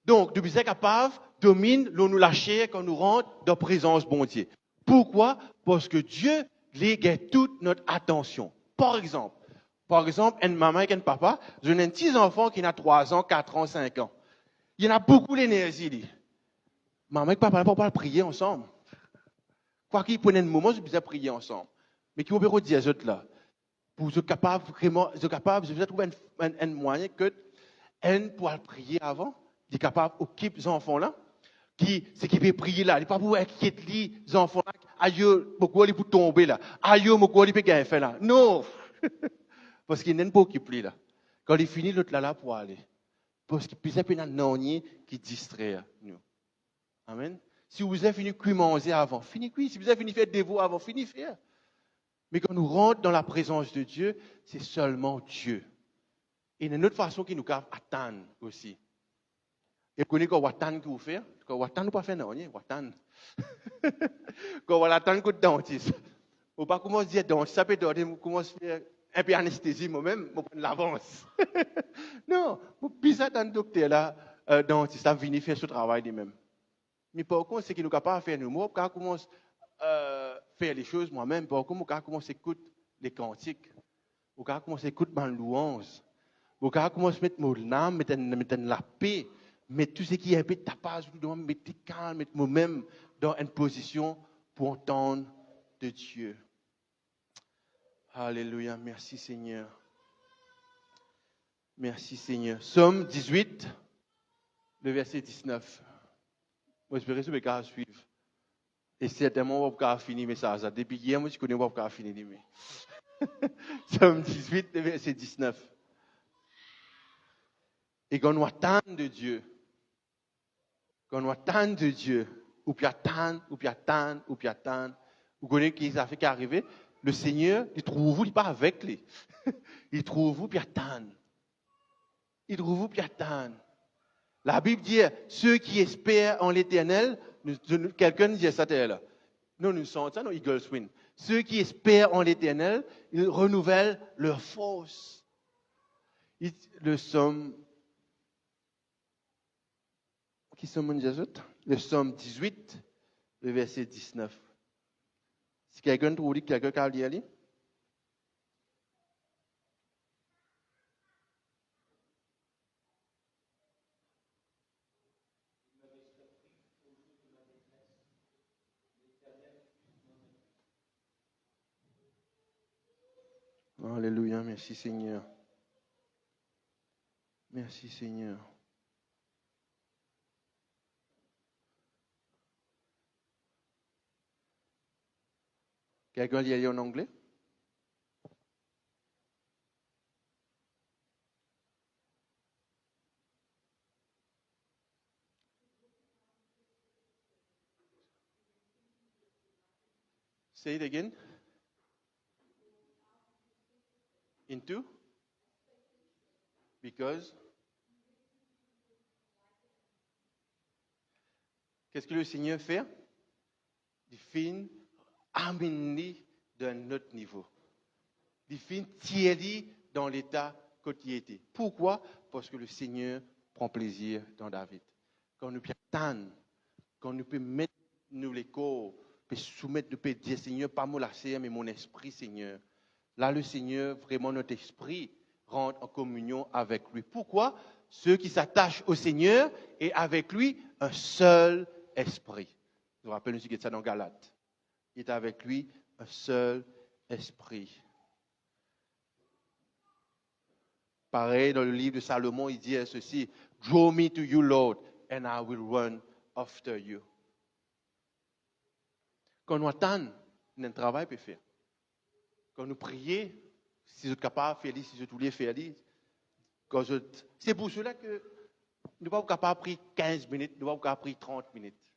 Speaker 4: Donc, nous sommes capables de dominer nous lâcher quand nous rentrons dans la présence de bon Dieu. Pourquoi? Parce que Dieu lègue toute notre attention. Par exemple, une maman et un papa, j'ai un petit enfant qui a 3 ans, 4 ans, 5 ans. Il y en a beaucoup d'énergie. Maman et papa ne peuvent pas prier ensemble. Quoi qu'ils prennent un moment, ils peuvent prier ensemble. Mais qui vont dire aux autres là, pour être capable, vraiment, je vais trouver un moyen que elle pourra prier avant. Il est capable d'occuper les enfants là, qui peut prier là, il n'est pas pour inquiéter les enfants là, aïe, pourquoi il peut tomber là, aïe, pourquoi il peut gagner fait là. Non! Parce qu'il n'est pas occupé là. Quand il finit, l'autre là pour aller. Parce qu'il peut être un nonnier qui distrait nous. Amen. Si vous avez fini de manger avant, fini cuire. Si vous avez fini de faire des veaux avant, fini de faire. Mais quand nous rentrons dans la présence de Dieu, c'est seulement Dieu. Et il y a une autre façon qui nous attend aussi. Et vous connaissez quoi Watan que vous faites? Quand Watan ne pas faire non, Watan. Quand Watan que dentiste. Ou pas comment dire dentiste, ça peut donner, commence à faire un peu d'anesthésie moi-même, je prends l'avance. Non, vous pisez dans le docteur là, dentiste, ça vient faire ce travail lui-même. Mais par contre, ce qui nous capable de faire nous, moi, quand je commence à faire les choses moi-même, par contre, quand je commence à écouter les cantiques, ou quand je commence à écouter ma louange, ou quand je commence à mettre mon âme, mettre la paix, mettre tout ce qui est un peu de tapage, mettre calme, mettre moi-même dans une position pour entendre de Dieu. Alléluia, merci Seigneur. Merci Seigneur. Somme 18, le verset 19. Moi, j'espère que vous pouvez suivre. Et certainement, vous pouvez finir le message. Depuis hier, moi, je connais pas vous finir. Somme 18, le verset 19. Et quand nous attendons de Dieu, ou puis attendre, vous connaissez qui ça fait qu'arriver, le Seigneur, il trouve vous, il n'est pas avec lui. Il trouve vous, puis attendre. La Bible dit, ceux qui espèrent en l'Éternel, quelqu'un dit ça là. Nous sommes ça, nos Eagles win. Ceux qui espèrent en l'Éternel, ils renouvellent leur force. Le Somme Qui sommes-nous les autres? Le psaume 18, le verset 19. Si quelqu'un trouve quelqu'un qui a lu, Alléluia, merci Seigneur. Merci Seigneur. Quelqu'un lit en anglais? Say it again. Into? Because? Qu'est-ce que le Seigneur fait? Il fait amener d'un autre niveau. Il fait tirer dans l'état qu'il était. Pourquoi? Parce que le Seigneur prend plaisir dans David. Quand nous pouvons attendre, quand nous pouvons mettre nous les corps, peut soumettre, nous pouvons dire Seigneur, pas mon lâcher, mais mon esprit, Seigneur. Là, le Seigneur, vraiment, notre esprit rentre en communion avec lui. Pourquoi? Ceux qui s'attachent au Seigneur et avec lui un seul esprit. Je vous rappelle aussi qu'il y a ça dans Galates. Il est avec lui un seul esprit. Pareil, dans le livre de Salomon, il dit ceci, « Draw me to you, Lord, and I will run after you. » Quand nous attendons, nous avons un travail à faire. Quand nous prions, si vous êtes capable de faire, si vous voulez faire, c'est pour cela que nous ne sommes pas capables de prier 15 minutes, nous ne sommes pas capables de prier 30 minutes.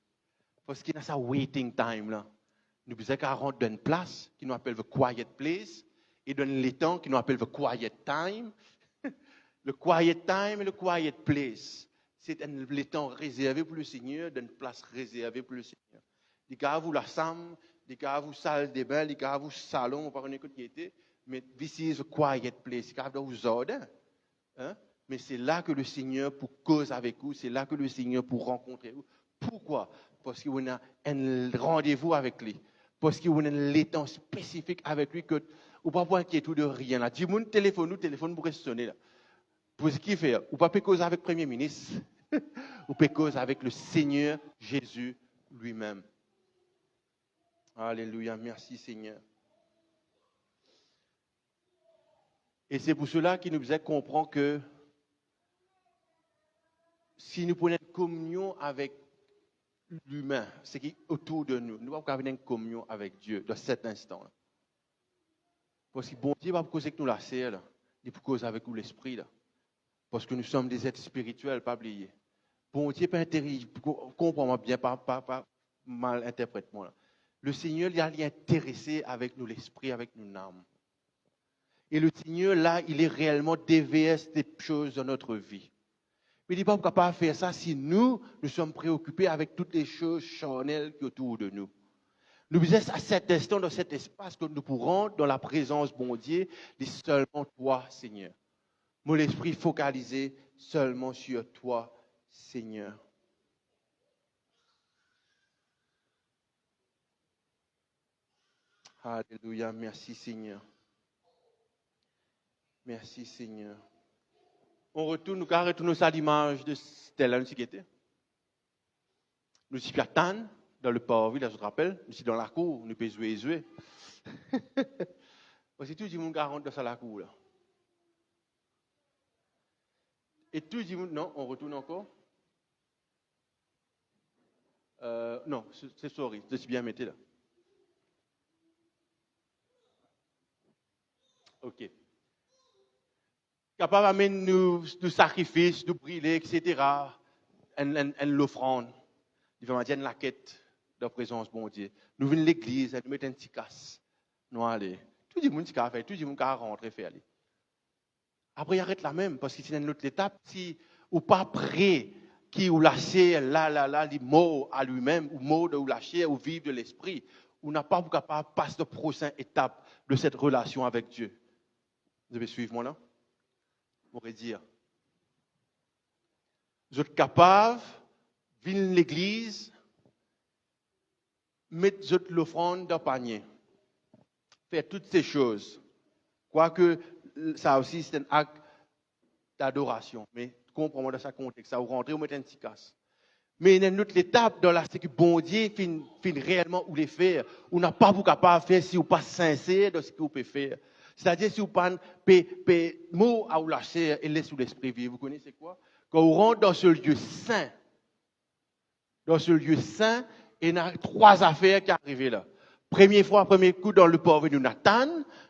Speaker 4: Parce qu'il y a ça waiting time là. Nous besoin qu'à rentrer dans une place qui nous appelle the quiet place et dans les temps qui nous appelle the quiet time. Le quiet time et le quiet place, c'est les temps réservés pour le Seigneur, dans une place réservée pour le Seigneur. Les gars, vous la salle, les gars, vous salle de bain, les gars, vous salon, on parle de qui était, mais this is a quiet place, les gars, vous ordonnez. Hein? Mais c'est là que le Seigneur pour cause avec vous, c'est là que le Seigneur pour rencontrer vous. Pourquoi? Parce qu'il y a un rendez-vous avec lui. Parce qu'il y a un temps spécifique avec lui que vous ne pouvez pas inquiéter de rien. Là. Dis mon téléphone pourrait sonner là. Pour ce qu'il fait, vous ne pouvez pas causer avec le Premier ministre, vous pouvez causer avec le Seigneur Jésus lui-même. Alléluia, merci Seigneur. Et c'est pour cela qu'il nous faisait comprendre que si nous prenons une communion avec l'humain, ce qui est autour de nous, nous avons une communion avec Dieu dans cet instant-là. Parce que bon Dieu va causer avec nous la serre, il peut causer avec nous l'esprit là. Parce que nous sommes des êtres spirituels, pas oublier. Bon Dieu, pas comprends-moi bien, pas mal interprète-moi. Le Seigneur, il est intéressé avec nous l'esprit, avec nous l'âme. Et le Seigneur, là, il est réellement déverse des choses dans notre vie. Mais il n'est pas capable de faire ça si nous sommes préoccupés avec toutes les choses charnelles qui sont autour de nous. Nous disons à cet instant, dans cet espace, que nous pourrons, dans la présence, bon Dieu, c'est seulement toi, Seigneur. Mon esprit focalisé seulement sur toi, Seigneur. Alléluia, merci Seigneur. Merci Seigneur. On retourne, nous retournons à l'image de Stella, qui était. Nous sommes à Tannes, dans le port-ville, je te rappelle. Nous sommes dans la cour, nous pouvons jouer. Parce que tout le monde rentre dans la cour là. Et tout le monde, non, on retourne encore. Non, c'est sorry, je suis bien metté là. Ok. Capable d'amener nous sacrifices, nous brûler, etc. Et l'offrande. Il va mettre la quête de la présence, bon Dieu. Nous venons à l'église, nous mettons un petit casse. Nous allons. Tout le monde qui a fait, tout le monde qui a rentré, faire aller. Après, il arrête la même, parce que c'est une autre étape. Si ou pas prêt, qui ou lâcher là, les mots à lui-même, ou mots de ou lâcher, ou vivre de l'esprit, ou n'a pas capable de passer la prochaine étape de cette relation avec Dieu. Vous devez suivre moi là? On pourrait dire. Vous êtes capable viennent l'église, mettre l'offrande dans le panier, faire toutes ces choses. Quoique ça aussi, c'est un acte d'adoration. Mais comprends-moi dans ce contexte, ça vous rentrez, vous mettez un petit casse. Mais il y a une autre étape dans la c'est que bon Dieu fin réellement où les faire. On n'a pas vous capable de faire si vous pas sincère dans ce que vous pouvez faire. C'est-à-dire si vous pas mot à vous lâcher et laisser l'esprit vivre. Vous connaissez quoi? Quand vous rentrez dans ce lieu saint, il y a 3 affaires qui arrivent là. Premier coup dans le pauvre de Nathan,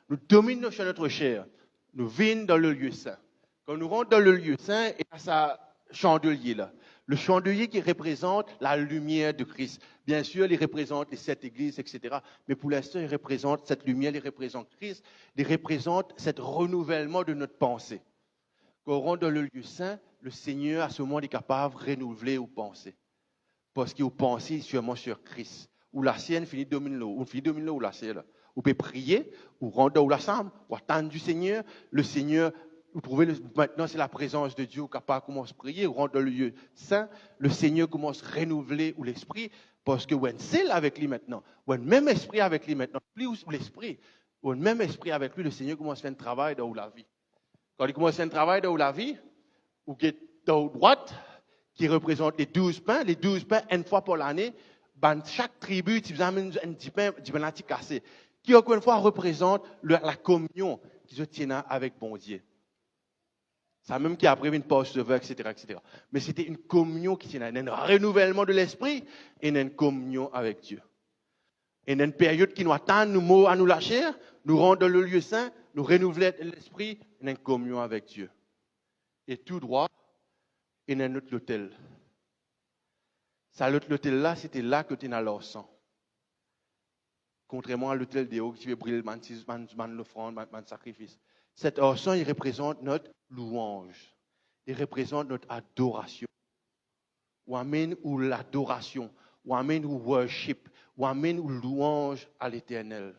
Speaker 4: nous dominons sur notre chair. Nous venons dans le lieu saint. Quand nous rentrons dans le lieu saint, il y a ça chandelier là. Le chandelier qui représente la lumière de Christ. Bien sûr, il représente les 7 églises, etc. Mais pour l'instant, il représente cette lumière, il représente Christ, il représente ce renouvellement de notre pensée. Quand on rentre dans le lieu saint, le Seigneur, à ce moment, est capable de renouveler vos pensées. Parce que vous pensez sûrement sur Christ. Ou la sienne finit de dominer l'eau. Ou finit de dominer l'eau, la sienne. Vous pouvez prier, ou rendre dans la chambre, ou attendre du Seigneur. Le Seigneur, vous trouvez, maintenant c'est la présence de Dieu capable commence à prier, ou rentre dans le lieu saint. Le Seigneur commence à renouveler l'esprit, parce que vous êtes seul avec lui maintenant. Vous êtes même esprit avec lui maintenant. Plus l'esprit, vous êtes même esprit avec lui, le Seigneur commence à faire un travail dans la vie. Quand il commence à faire un travail dans la vie, vous êtes dans la droite, qui représente les 12 pains. Les 12 pains, une fois par l'année, chaque tribu, tu amènes un petit pain, du pain cassé, qui encore une fois représente la communion qu'ils se tiennent avec bon Dieu. Ça même qui a prévu une pause de vœux, etc. Mais c'était une communion qui tient, un renouvellement de l'esprit et une communion avec Dieu. Et une période qui nous attend, nous mots à nous lâcher, nous rendre dans le lieu saint, nous renouveler l'esprit et une communion avec Dieu. Et tout droit, il y a un autre hôtel. Ça, l'autre hôtel là, c'était là que tu as l'encens. Contrairement à l'hôtel des hauts qui veut brûler l'offrande, le sacrifice. Cet encens, il représente notre louange. Il représente notre adoration. Ou amène ou l'adoration. Ou amène ou worship. Ou amène ou louange à l'Éternel.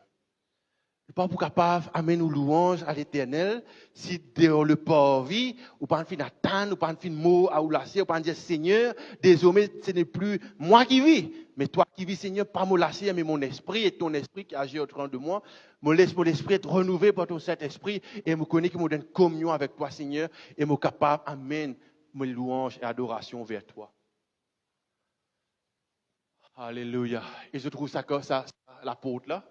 Speaker 4: Pas pour capable d'amener nos louanges à l'Éternel, si dans le parvis, ou pas de attendre, ou pas de mot à ou lasser, ou pas de dire Seigneur, désormais ce n'est plus moi qui vis, mais toi qui vis Seigneur, pas mon lasser, mais mon esprit et ton esprit qui agit au-dedans de moi. Me laisse mon esprit être renouvelé par ton Saint-Esprit et me connaît qui me donne communion avec toi Seigneur et me capable d'amener mes louanges et adoration vers toi. Alléluia. Et je trouve ça comme ça, l'apôtre là,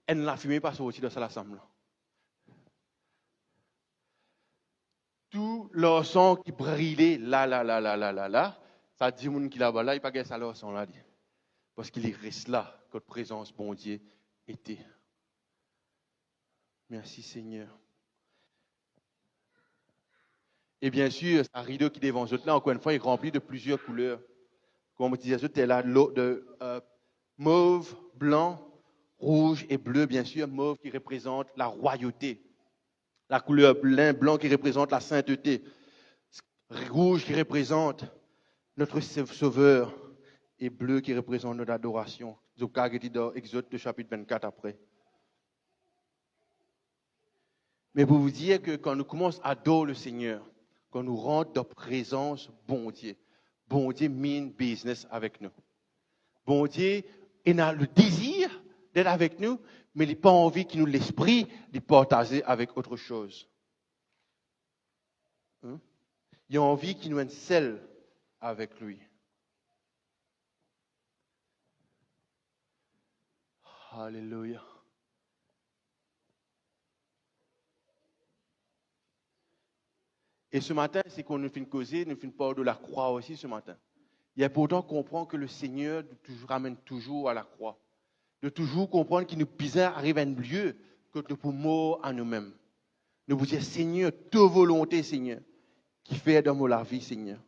Speaker 4: elle la fumée pas sorti de ça l'assemblée. Tout leur son qui brillait là, ça dit moun qui là-bas là, il pas gagne ça leur son là. Parce qu'il reste là, que notre présence, bon Dieu, était. Merci Seigneur. Et bien sûr, un rideau qui est devant eux là, encore une fois, il est rempli de plusieurs couleurs. Comme on disait, c'était là de mauve, blanc, rouge et bleu, bien sûr, mauve qui représente la royauté. La couleur blanc qui représente la sainteté. Rouge qui représente notre sauveur. Et bleu qui représente notre adoration. Zoka qui dit dans Exode chapitre 24 après. Mais pour vous dire que quand nous commençons à adorer le Seigneur, quand nous rentrons dans la présence, bon Dieu mean business avec nous. Bon Dieu, il a le désir d'être avec nous, mais il n'a pas envie qu'il nous l'esprit de partager avec autre chose. Il a envie qu'il nous ait seul avec lui. Alléluia. Et ce matin, c'est qu'on nous fait causer, nous fait parler de la croix aussi ce matin. Il y a pourtant comprendre que le Seigneur nous ramène toujours à la croix. De toujours comprendre qu'il nous bizarre arrive à un lieu que nous pouvons mourir à nous-mêmes. Nous vous dire, Seigneur, ta volonté, Seigneur, qui fait dans la vie, Seigneur.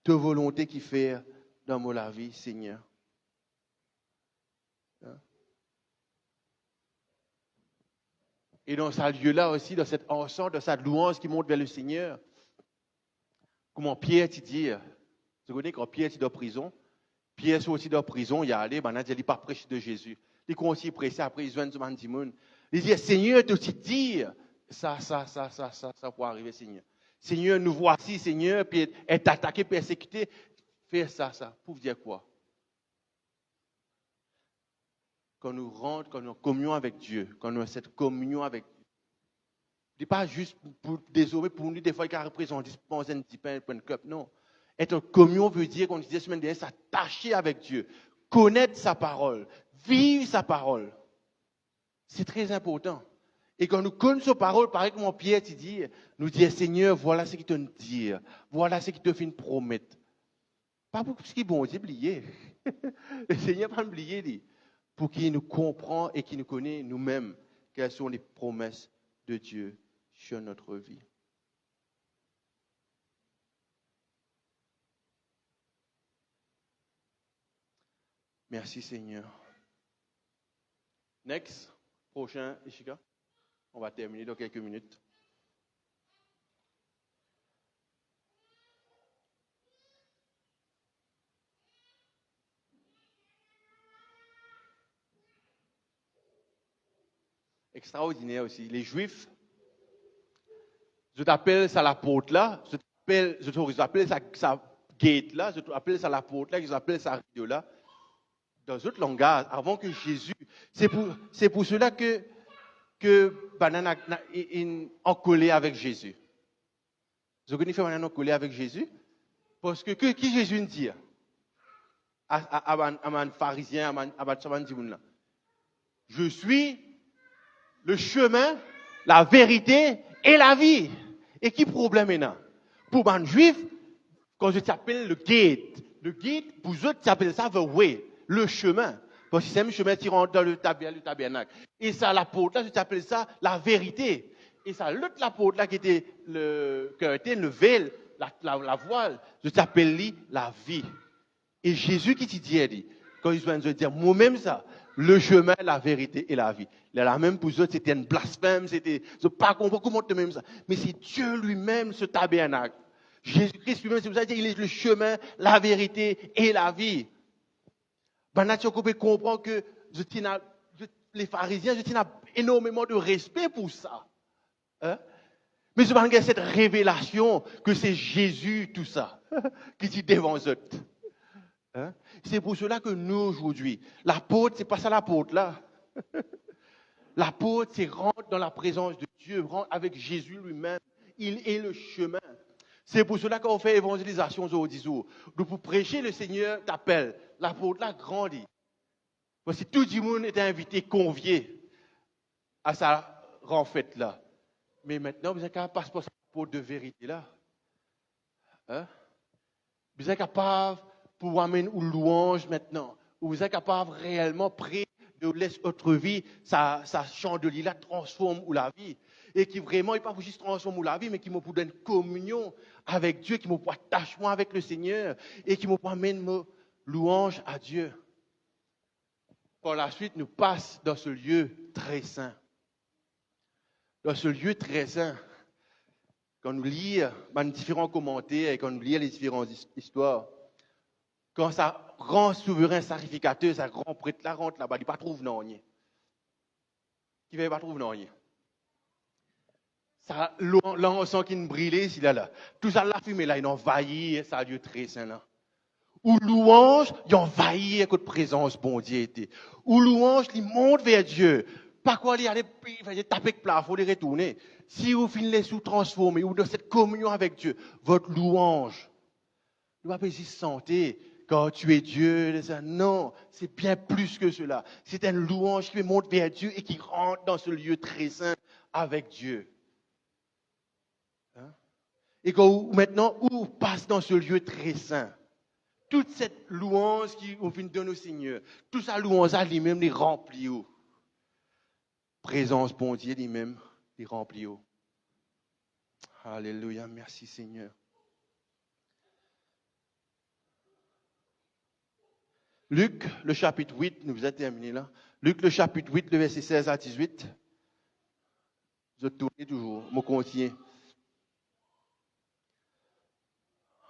Speaker 4: Ta volonté qui fait dans la vie, Seigneur. Et dans ce lieu-là aussi, dans cet ensemble, dans cette louange qui monte vers le Seigneur, comment Pierre t'y dit, vous connaissez quand Pierre est dans la prison, Pierre est aussi dans la prison, il est allé, maintenant il n'a pas prêché de Jésus. Il continue à prêcher, après il vient de Dimon. Il dit, Seigneur, tu t'y dis, ça pour arriver, Seigneur. Seigneur, nous voici, Seigneur, puis être attaqué, persécuté. Faire ça, pour dire quoi? Quand nous rentrons, quand nous sommes en communion avec Dieu, quand nous avons cette communion avec Dieu, ce n'est pas juste désormais pour nous, des fois, il y a représenté un petit pain, un cup, non. Être en communion veut dire, comme on disait la semaine dernière, s'attacher avec Dieu, connaître sa parole, vivre sa parole. C'est très important. Et quand nous connaissons sa parole, pareil comme Pierre te dit, nous dit, Seigneur, voilà ce qu'il te dit, voilà ce qu'il te fait une promesse. Pas pour ce qui est bon Dieu oublier. Le Seigneur va oublier, dit, pour qu'il nous comprenne et qu'il nous connaisse nous-mêmes quelles sont les promesses de Dieu sur notre vie. Merci Seigneur. Next, prochain, Ishika. On va terminer dans quelques minutes. Extraordinaire aussi. Les Juifs, je t'appelle ça la porte là, je t'appelle ça gate là, je t'appelle ça la porte là, je t'appelle ça rideau là. Dans d'autres langages, avant que Jésus, c'est pour cela que banane en collé avec Jésus. Vous connaissez fait banane en collé avec Jésus? Parce que qui Jésus dit à un pharisien, à un je suis le chemin, la vérité et la vie. Et qui problème est là? Pour un juif, quand je t'appelle le gate, pour eux, tu appelles ça the way, le chemin. Parce que c'est le chemin qui rentre dans le tabernacle. Et ça, la porte là, je t'appelle ça la vérité. Et ça, l'autre la porte là, qui était le veil, la voile, je t'appelle la vie. Et Jésus qui te dit, quand il vient de dire, moi-même ça, le chemin, la vérité et la vie. La même pour eux, c'était un blasphème, c'était, je ne pas comprendre comment te même ça. Mais c'est Dieu lui-même, ce tabernacle. Jésus-Christ lui-même, c'est pour ça qu'il est le chemin, la vérité et la vie. Ben, là, tu peux comprendre que les pharisiens, je tiens énormément de respect pour ça. Hein? Mais je pense cette révélation que c'est Jésus, tout ça, qui dit devant eux. Hein? C'est pour cela que nous, aujourd'hui, l'apôtre, c'est pas ça l'apôtre, là. L'apôtre, c'est rentrer dans la présence de Dieu, rentrer avec Jésus lui-même. Il est le chemin. C'est pour cela qu'on fait évangélisation aujourd'hui. Donc, pour prêcher, le Seigneur t'appelle. L'apôtre, là, grandit. Parce que tout le monde est invité, convié à sa renfête, là. Mais maintenant, vous êtes capable de passer pour l'apôtre de vérité, là. Hein? Vous êtes capable pour amener une louange maintenant. Vous êtes capable réellement prier de laisser votre vie, sa chandelier là transforme ou la vie. Et qui vraiment, il pas juste transforme ou la vie, mais qui me pour une communion avec Dieu, qui me pour attachement avec le Seigneur, et qui me pour amener une louange à Dieu. Par la suite, nous passons dans ce lieu très saint. Dans ce lieu très saint, quand nous lisons les différents commentaires et quand nous lisons les différentes histoires, quand ça grand souverain sacrificateur, ça grand prêtre là rentre là-bas, il ne pas trouve non rien. Il ne va pas trouver non rien. Ça l'encens qui nous brûlait ici là. Tout ça la fumée là, il envahit ça lieu très saint là. Ou louange, il envahit avec votre présence bon Dieu était. Ou louange, il monte vers Dieu. Pas quoi il aller taper le plafond, il retourner. Si vous finissez sous transformer ou dans cette communion avec Dieu, votre louange ne va pas juste sentir quand tu es Dieu. Non, c'est bien plus que cela. C'est une louange qui monte vers Dieu et qui rentre dans ce lieu très saint avec Dieu. Hein? Et quand maintenant, où passe dans ce lieu très saint, toute cette louange qui vient donner au Seigneur, toute sa louange à lui-même les remplit. Présence bon Dieu lui-même les remplit. Alléluia, merci Seigneur. Luc, le chapitre 8, nous vous êtes terminé là. Luc, le chapitre 8, le verset 16 à 18. Je tourne toujours, je continue.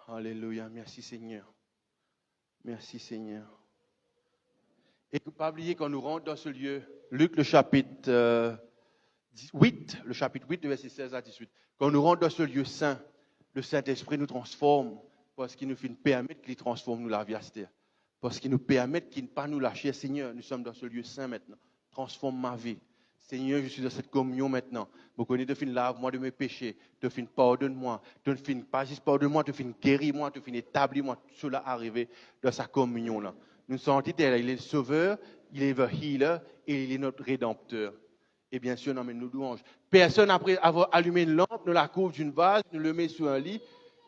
Speaker 4: Alléluia, merci Seigneur. Merci Seigneur. Et ne pas oublier quand nous rentrons dans ce lieu, Luc le chapitre 8, le verset 16 à 18, quand nous rentrons dans ce lieu saint, le Saint-Esprit nous transforme parce qu'il nous fait permettre qu'il transforme nous la vie à cette terre. Parce qu'il nous permet qu'il ne pas nous lâcher. Seigneur, nous sommes dans ce lieu saint maintenant. Transforme ma vie. Seigneur, je suis dans cette communion maintenant. Je connais de fin lave-moi de mes péchés. De fin pardonne-moi. De fin pas juste pardonne-moi, de fin guéris-moi, de fin établis-moi. Tout cela arrivé dans sa communion là. Nous sommes il est le sauveur, il est le healer et il est notre rédempteur. Et bien sûr, non, mais nous louanges. Personne, après avoir allumé une lampe, ne la couvre d'une vase, ne le met sur un lit,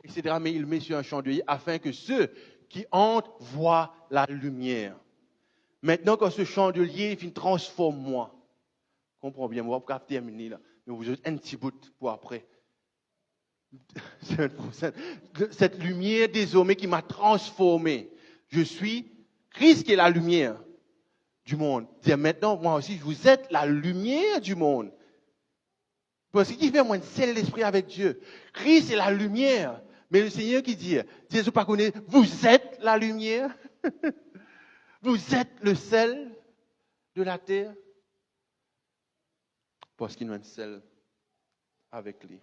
Speaker 4: etc. Mais il le met sur un chandelier afin que ceux qui entrent voient la lumière. Maintenant, quand ce chandelier il transforme-moi, comprends bien, moi, pour terminer là, mais vous êtes un petit bout pour après. Cette lumière désormais qui m'a transformé. Je suis Christ qui est la lumière du monde. Dire maintenant, moi aussi, vous êtes la lumière du monde. Parce qu'il fait moi scelle l'esprit avec Dieu. Christ est la lumière. Mais le Seigneur qui dit, Jésus pas connaît, vous êtes la lumière. Vous êtes le sel de la terre. Parce qu'il nous est sel avec lui.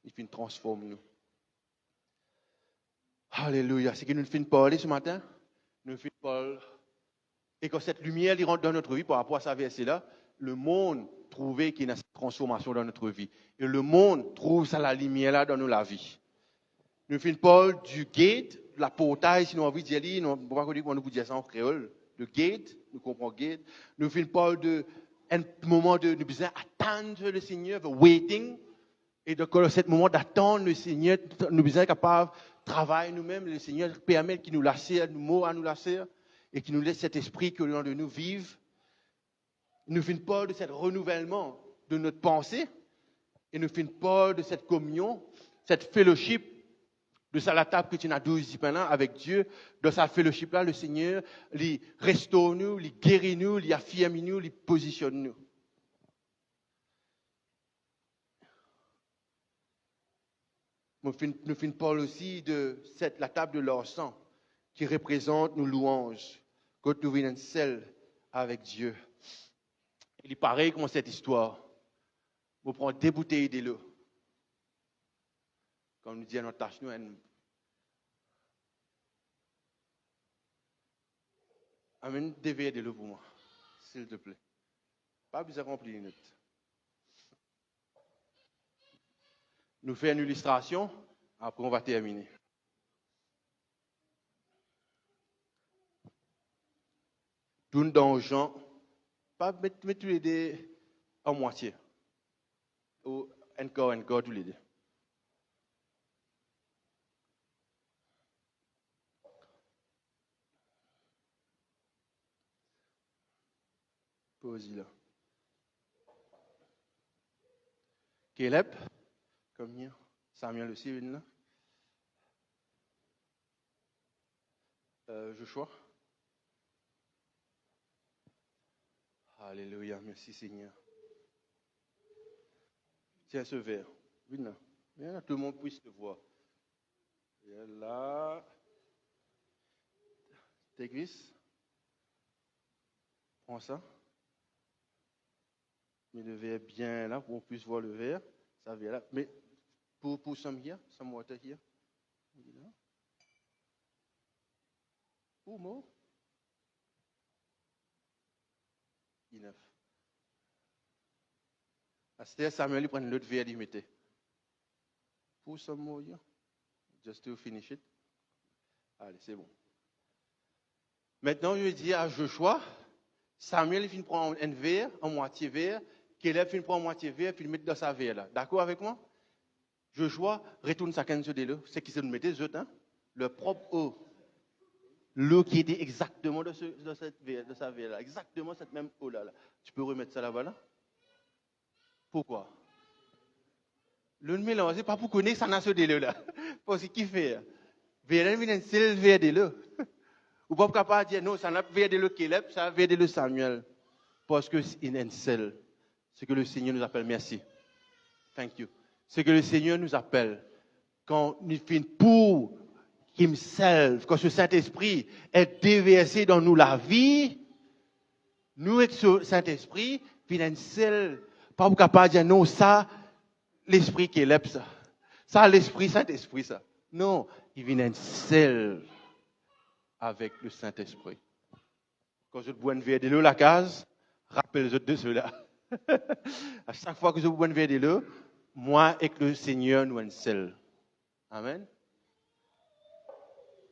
Speaker 4: Il fait transforme nous. Alléluia. C'est qu'il nous fait parler ce matin. Nous fait parler. Et quand cette lumière elle rentre dans notre vie par rapport à sa verset-là, le monde trouvait qu'il y a une transformation dans notre vie. Et le monde trouve ça la lumière là dans notre vie. Nous faisons parler du gate, de la portail, si nous avons envie de dire, nous ne pouvons pas dire comment nous dire ça en créole. Le gate, nous comprenons gate. Nous faisons parler d'un moment de nous besoin attendre le Seigneur, waiting. Et donc, dans ce moment d'attendre le Seigneur, nous besoin capable de travailler nous-mêmes. Le Seigneur permet qu'il nous laisse, nous mots à nous lasser, et qu'il nous laisse cet esprit que l'on de nous vive. Nous faisons parler de ce renouvellement de notre pensée. Et nous faisons parler de cette communion, cette fellowship, de ça la table que tu as 12 avec Dieu. Dans sa fellowship-là, le Seigneur, il restaure nous, il guérit nous, il affirme nous, il positionne nous. Nous faisons parler aussi de la table de l'encens qui représente nos louanges. Quand nous venons seul avec Dieu. Il est pareil comme cette histoire. Vous prenez des bouteilles de l'eau. Comme nous dit à notre tâche, nous, amène des verres de l'eau pour moi, s'il te plaît. Pas besoin de remplir une note. Nous faisons une illustration, après on va terminer. Tourne dans Jean, pas mettre tous les deux en moitié. Ou encore, tous les deux. Pose là. Caleb, comme hier. Samuel aussi, une là. Joshua. Alléluia, merci Seigneur. Tiens ce verre. Viens là, tout le monde puisse te voir. Viens là. Tes cuisses. Prends ça. Mets le verre bien là pour qu'on puisse voir le verre. Ça vient là. Mais pour some water here. Pour more. Enough. À Samuel, il prend l'autre verre, il mettait. Pour some more here. Just to finish it. Allez, c'est bon. Maintenant, je dis à Joshua, Samuel, il finit prendre un verre, en moitié verre, Caleb finit prendre en moitié verre, puis il met dans sa verre là. D'accord avec moi? Joshua retourne sa canne de l'eau. C'est qui se nous mettait, le propre eau. L'eau qui était exactement de sa verre là. Exactement cette même eau là. Tu peux remettre ça là-bas là? Pourquoi? Le mélange, c'est pas pour connaître ça dans ce délai là. Parce qu'il fait. Verre, il c'est le verre de l'eau. Ou pas capable de dire non, ça n'a pas verre de l'eau Caleb, ça verre de l'eau Samuel. Parce que c'est un seul. Ce que le Seigneur nous appelle, merci. Thank you. Ce que le Seigneur nous appelle, quand nous finissons pour Himself, quand ce Saint-Esprit est déversé dans nous la vie, nous avec ce Saint-Esprit, puis un seul, pas capable de dire non, ça, l'Esprit qui est là, ça. Ça, l'Esprit, Saint-Esprit, ça. Non, il vient être seul avec le Saint-Esprit. Quand je bois un verre de l'eau la case, rappelle-moi de cela. À chaque fois que je bois un verre de l'eau, moi et le Seigneur, nous sommes seuls. Amen.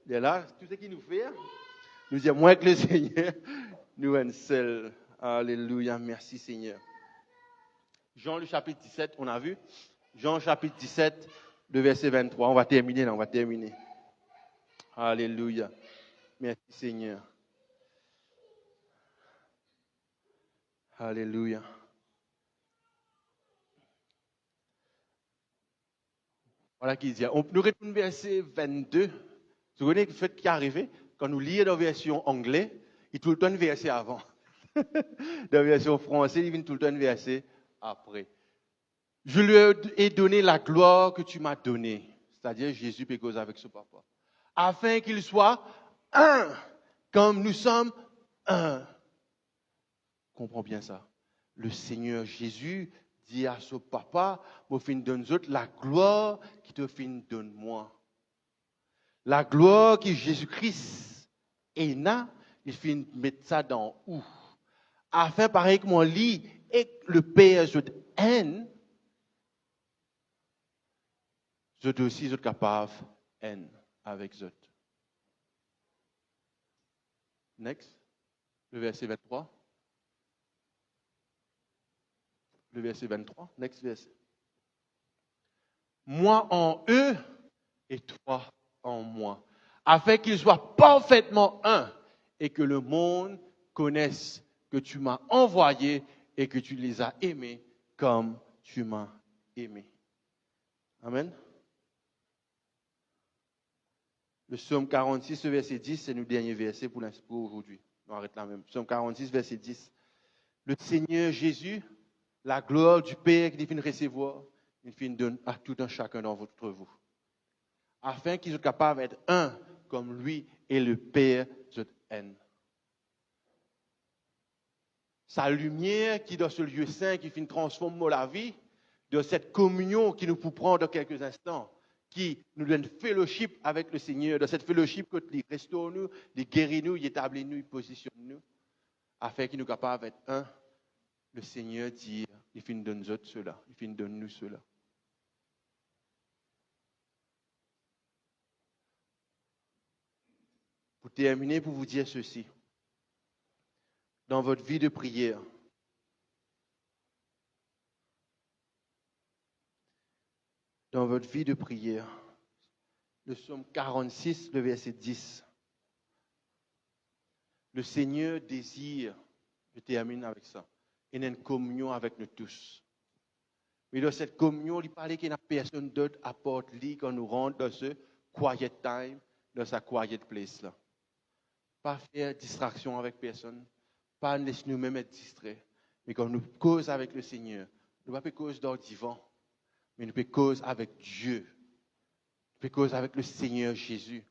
Speaker 4: Et là, tout ce qu'il nous fait, nous disons, moi et le Seigneur, nous sommes seuls. Alléluia, merci Seigneur. Jean le chapitre 17, on a vu. Jean chapitre 17, le verset 23. On va terminer là, on va terminer. Alléluia. Merci Seigneur. Alléluia. Voilà qui dit. On nous retourne verset 22. Vous connaissez le fait qui est arrivé quand nous lisons dans la version anglaise, il y a tout le temps un verset avant. Dans la version française, il vient tout le temps un verset après. Je lui ai donné la gloire que tu m'as donnée. C'est-à-dire Jésus peut causer avec son papa. Afin qu'il soit un, comme nous sommes un. Comprends bien ça. Le Seigneur Jésus dit à son papa, moi fin donne la gloire qui te fin donne moi. La gloire que Jésus-Christ est là, il fin mettre ça dans où? Afin pareil que mon lit et le Père je haine, je dois aussi être capable haine avec eux. Next, le verset 23. Le verset 23, next verset. Moi en eux et toi en moi, afin qu'ils soient parfaitement un et que le monde connaisse que tu m'as envoyé et que tu les as aimés comme tu m'as aimé. Amen. Le psaume 46, le verset 10, c'est notre dernier verset pour aujourd'hui. On arrête là même. Psaume 46, verset 10. Le Seigneur Jésus, la gloire du Père qui vient recevoir, il vient donner à tout un chacun d'entre vous. Afin qu'ils soient capables d'être un comme lui et le Père de haine. Sa lumière qui dans ce lieu saint qui vient transformer la vie, de cette communion qui nous prend dans quelques instants, qui nous donne fellowship avec le Seigneur, de cette fellowship que il restaure nous, il guérit nous, il établit nous, il positionne nous, afin qu'il nous capables d'être un. Le Seigneur dit, il finit de nous cela, il finit de nous cela. Pour terminer, pour vous dire ceci, dans votre vie de prière, le psaume 46, le verset 10, le Seigneur désire, je termine avec ça, il y a une communion avec nous tous. Mais dans cette communion, il parlait qu'il n'y a personne d'autre à porte lui quand nous rentrons dans ce quiet time, dans sa quiet place là. Pas faire distraction avec personne, pas laisser nous-mêmes être distraits. Mais quand nous causons avec le Seigneur, nous ne pouvons pas causer dans le divan, mais nous pouvons causer avec Dieu. Nous pouvons causer avec le Seigneur Jésus.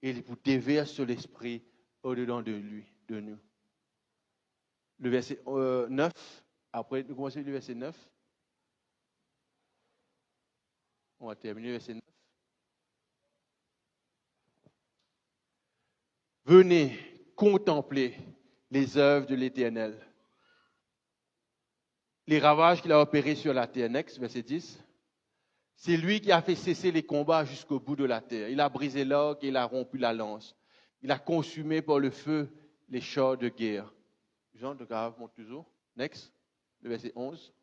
Speaker 4: Et il vous déverse l'Esprit au-dedans de lui, de nous. Le verset 9, après nous commençons le verset 9. On va terminer le verset 9. Venez contempler les œuvres de l'Éternel. Les ravages qu'il a opérés sur la terre. Next, verset 10. C'est lui qui a fait cesser les combats jusqu'au bout de la terre. Il a brisé l'arc et il a rompu la lance. Il a consumé par le feu les chars de guerre. Jean de Grave monte toujours. Next, le verset 11.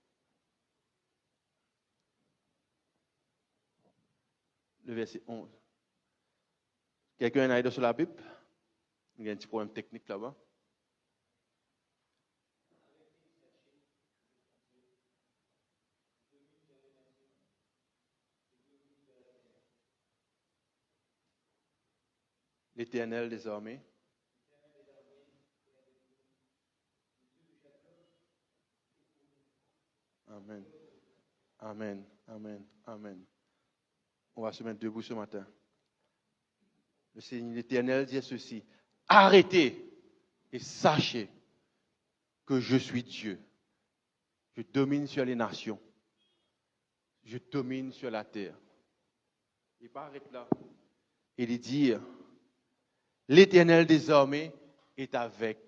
Speaker 4: Le verset 11. Quelqu'un a aidé sur la Bible? Il y a un petit problème technique là-bas. L'Éternel des armées. Amen. Amen. Amen. Amen. On va se mettre debout ce matin. Le Seigneur l'Éternel dit ceci. Arrêtez et sachez que je suis Dieu. Je domine sur les nations. Je domine sur la terre. Il arrête là. Et il dit, l'Éternel désormais est avec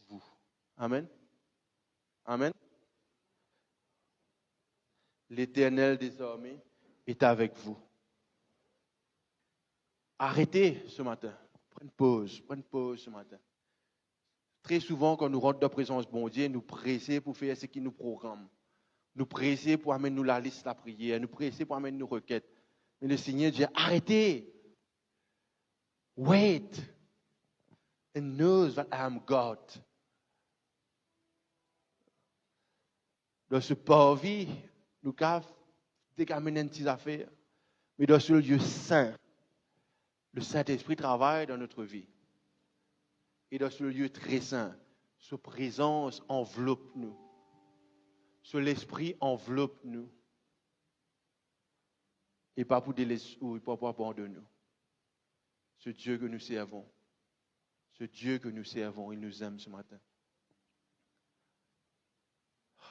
Speaker 4: vous. Amen. Amen. L'Éternel désormais est avec vous. Arrêtez ce matin. Prenez pause ce matin. Très souvent, quand nous rentrons dans la présence de bon Dieu, nous pressons pour faire ce qui nous programme. Nous pressons pour amener nous la liste de la prière. Nous pressons pour amener nos requêtes. Mais le Seigneur dit, arrêtez. Wait. And knows that I am God. Dans ce parvis, nous avons décaminé une petite affaire. Mais dans ce lieu saint, le Saint-Esprit travaille dans notre vie. Et dans ce lieu très saint, sa présence enveloppe nous. L'Esprit enveloppe nous. Et pas pour délaisser ou pas pour abandonner nous. Ce Dieu que nous servons, il nous aime ce matin.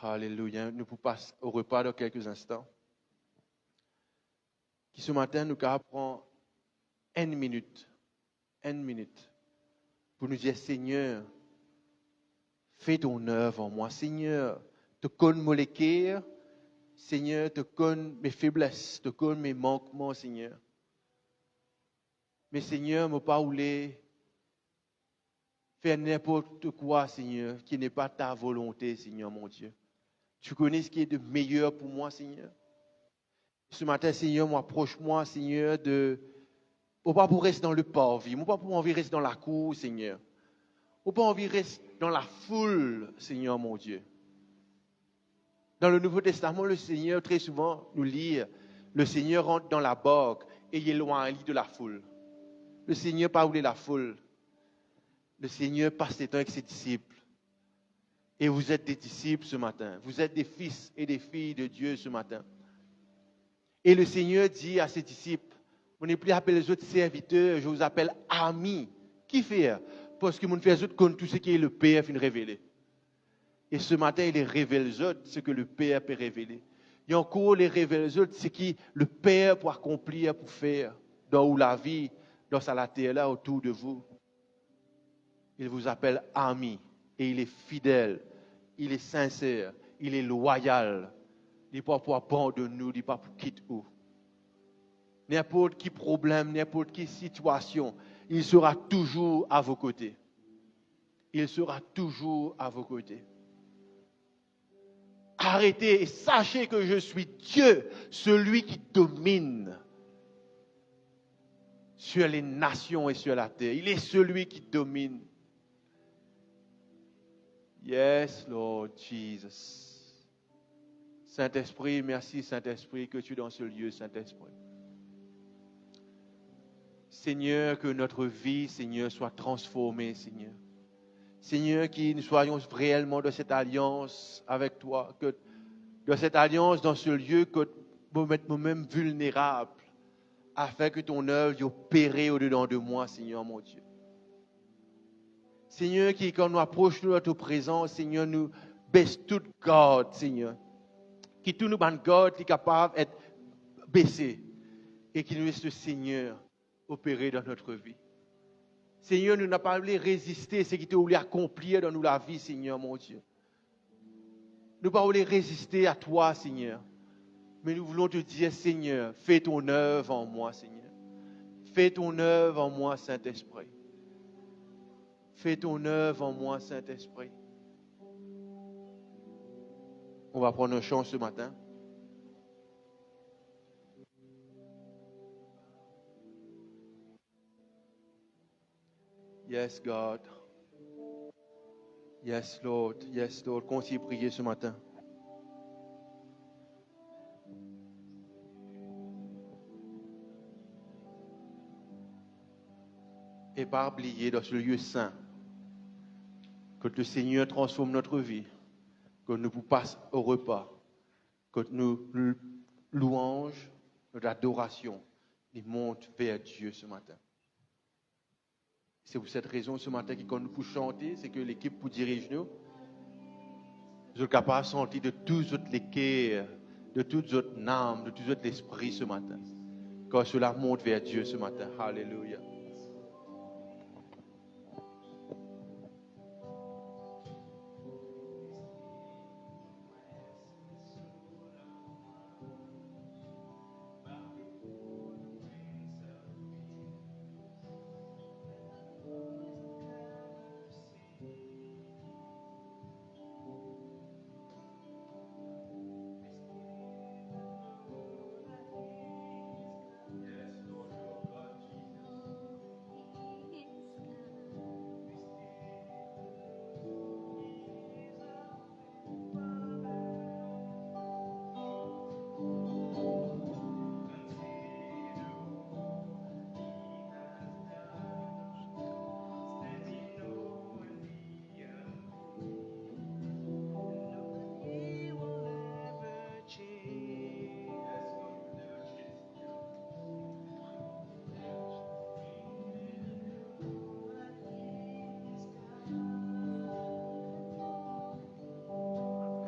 Speaker 4: Alléluia. Nous pouvons passer au repas dans quelques instants. Qui ce matin, nous prendre une minute pour nous dire, Seigneur, fais ton œuvre en moi. Seigneur, te connais mon équerre. Seigneur, te connais mes faiblesses, te connais mes manquements, Seigneur. Mais Seigneur, je ne pas voulu faire n'importe quoi, Seigneur, qui n'est pas ta volonté, Seigneur, mon Dieu. Tu connais ce qui est de meilleur pour moi, Seigneur. Ce matin, Seigneur, approche-moi, Seigneur, pour pas pour rester dans le parvis, pas pour envie rester dans la cour, Seigneur. Pas envie rester dans la foule, Seigneur, mon Dieu. Dans le Nouveau Testament, le Seigneur, très souvent, nous lit, le Seigneur rentre dans la barque et il est loin de la foule. Le Seigneur pas voulu la foule. Le Seigneur passe ses temps avec ses disciples. Et vous êtes des disciples ce matin. Vous êtes des fils et des filles de Dieu ce matin. Et le Seigneur dit à ses disciples, vous n'êtes plus appelés les autres serviteurs, je vous appelle amis. Qui fait? Parce que vous ne faites autres comme tout ce qui est le Père finit révéler. Et ce matin, il les révèle les autres ce que le Père peut révéler. Et encore, les révèle les autres ce que le Père peut accomplir, pour faire dans la vie, dans la terre là autour de vous. Il vous appelle ami et il est fidèle, il est sincère, il est loyal. Il n'est pas pour abandonner nous, il n'est pas pour quitter nous. N'importe quel problème, n'importe quelle situation, il sera toujours à vos côtés. Il sera toujours à vos côtés. Arrêtez et sachez que je suis Dieu, celui qui domine sur les nations et sur la terre. Il est celui qui domine. Yes, Lord Jesus. Saint-Esprit, merci Saint-Esprit que tu es dans ce lieu, Saint-Esprit. Seigneur, que notre vie, Seigneur, soit transformée, Seigneur. Seigneur, que nous soyons réellement dans cette alliance avec toi, que dans cette alliance, dans ce lieu, que nous mettons nous-mêmes vulnérables, afin que ton œuvre opère au-dedans de moi, Seigneur mon Dieu. Seigneur, qui quand nous approchons de notre présence, Seigneur, nous baisse toute garde, Seigneur. Qui tout nous ban garde est capable d'être baissé et qui nous laisse le Seigneur opérer dans notre vie. Seigneur, nous n'avons pas voulu résister à ce qui t'a voulu accomplir dans nous la vie, Seigneur, mon Dieu. Nous n'avons pas voulu résister à toi, Seigneur. Mais nous voulons te dire, Seigneur, fais ton œuvre en moi, Seigneur. Fais ton œuvre en moi, Saint-Esprit. Fais ton œuvre en moi, Saint-Esprit. On va prendre un chant ce matin. Yes, God. Yes, Lord. Yes, Lord. Continuez à prier ce matin. Et pas oublier dans ce lieu saint que le Seigneur transforme notre vie, que nous passons au repas, que nous louanges, notre adoration, et monte vers Dieu ce matin. C'est pour cette raison ce matin que quand nous pouvons chanter, c'est que l'équipe pour diriger nous, nous sommes capables de sentir de tous autres l'équerre, de toutes autres âmes, de tous autres esprits ce matin. Car cela monte vers Dieu ce matin. Alléluia.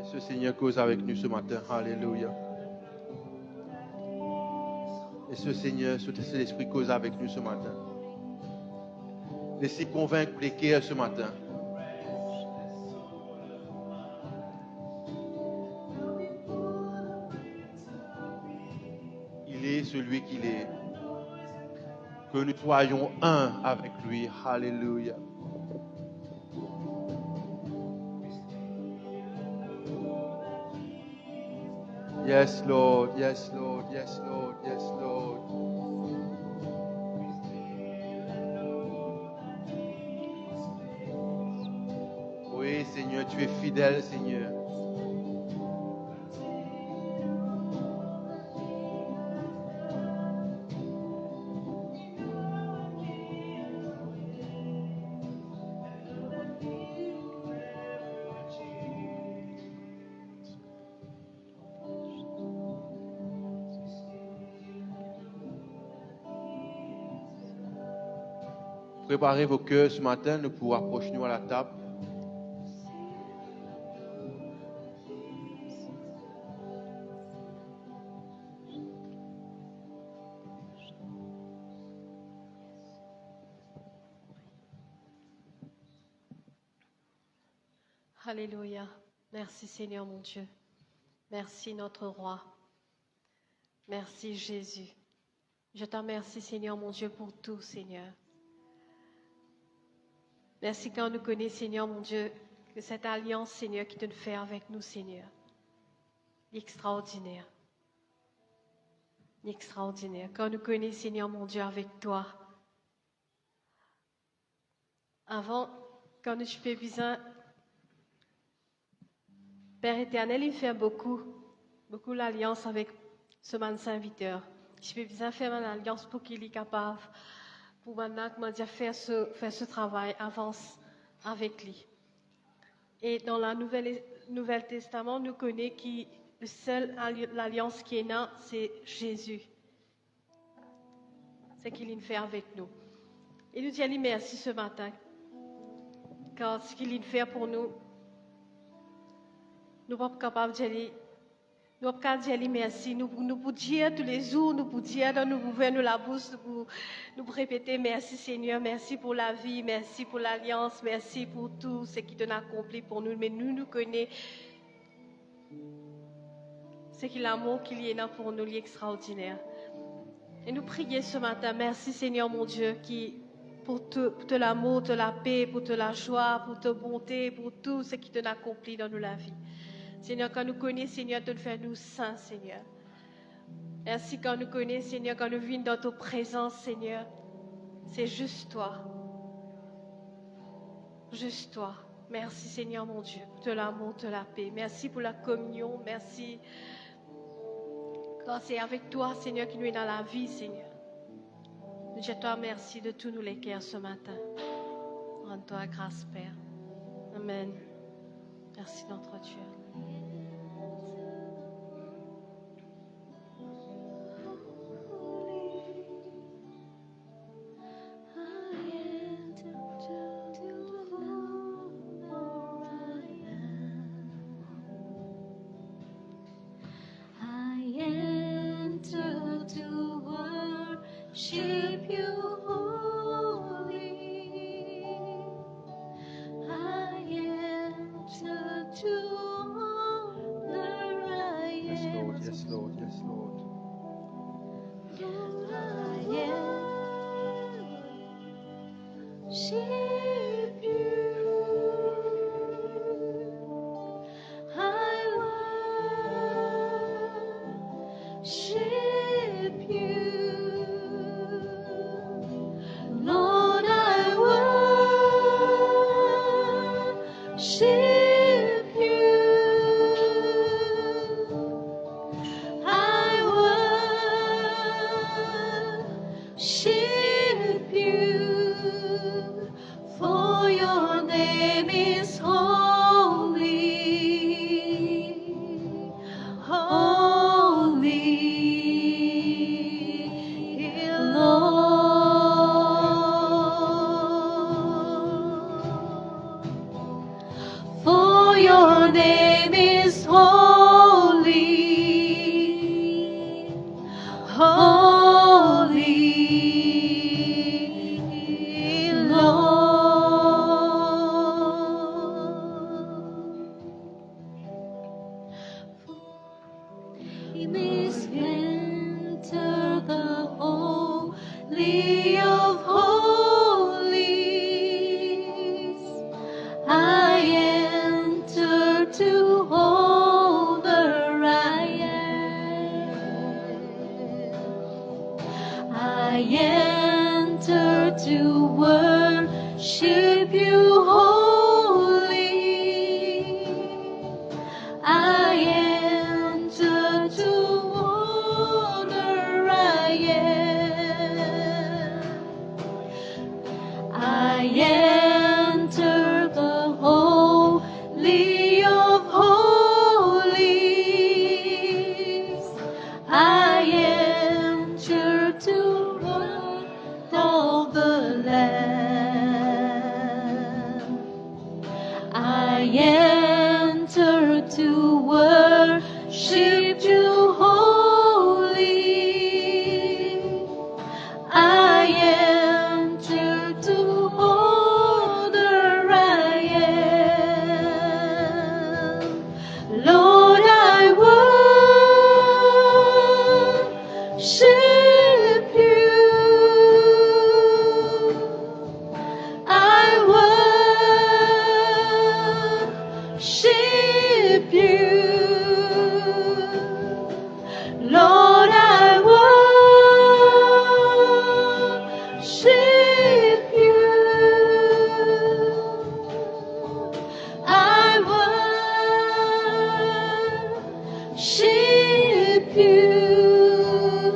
Speaker 4: Ce Seigneur cause avec nous ce matin. Alléluia. Et ce Seigneur, ce Saint-Esprit cause avec nous ce matin. Laissez convaincre les cœurs ce matin. Il est celui qu'il est. Que nous soyons un avec lui. Alléluia. Yes, Lord. Yes, Lord. Yes, Lord. Yes, Lord. Oui, Seigneur, tu es fidèle, Seigneur. Préparez vos cœurs ce matin, nous pourrons approcher-nous à la table.
Speaker 3: Alléluia. Merci Seigneur mon Dieu. Merci notre roi. Merci Jésus. Je te remercie Seigneur mon Dieu pour tout Seigneur. Merci quand nous connaissons Seigneur mon Dieu que cette alliance Seigneur qui te fait avec nous Seigneur. Extraordinaire. Extraordinaire. Quand nous connaissons Seigneur mon Dieu avec toi. Avant, quand nous fais besoin Père éternel, il fait beaucoup l'alliance avec ce man serviteur. Je fais besoin de faire une alliance pour qu'il soit capable, pour maintenant, comment dire, faire ce travail, avance avec lui. Et dans le Nouvel Testament, nous connaissons que la seule alliance qui est là, c'est Jésus. C'est qu'il fait avec nous. Et nous disons merci ce matin, car ce qu'il fait pour nous, nous ne sommes pas capables de dire merci. Nous pouvons dire tous les jours, nous pouvons dire dans nos bouffées, nous la bouche, nous pouvons répéter merci Seigneur, merci pour la vie, merci pour l'alliance, merci pour tout ce qui t'a accompli pour nous. Mais nous connaissons ce qu'il l'amour qu'il y a pour nous, l'extraordinaire. Et nous prions ce matin, merci Seigneur mon Dieu, pour tout l'amour, de la paix, pour toute la joie, pour ta bonté, pour tout ce qui t'a accompli dans nous la vie. Seigneur, quand nous connaissons, Seigneur, tu nous fais nous saints, Seigneur. Merci quand nous connaissons, Seigneur, quand nous venons dans ta présence, Seigneur. C'est juste toi. Juste toi. Merci, Seigneur, mon Dieu, de l'amour, de la paix. Merci pour la communion. Merci. Quand c'est avec toi, Seigneur, qui nous est dans la vie, Seigneur. Je te remercie de tous nous les cœurs ce matin. Rends-toi grâce, Père. Amen. Merci, notre Dieu.
Speaker 1: I enter to worship. worship you holy. I enter to honor. I
Speaker 4: Yes,
Speaker 1: am.
Speaker 4: Lord. Yes, Lord. Yes, Lord.
Speaker 1: Lord, I worship you. I worship you. Lord, I worship you. I worship you, for your name is holy, holy, Lord. For your name is holy, holy, Lord. He must enter the holy of holies. I enter to hold where I am. I enter to worship you holy. I enter to honor. I am. I enter the holy of holies. I enter to worship all the Lamb. I enter to worship you holy. I enter to honor. I am. Lord, I worship you. I worship you. Lord, I worship you. I worship you,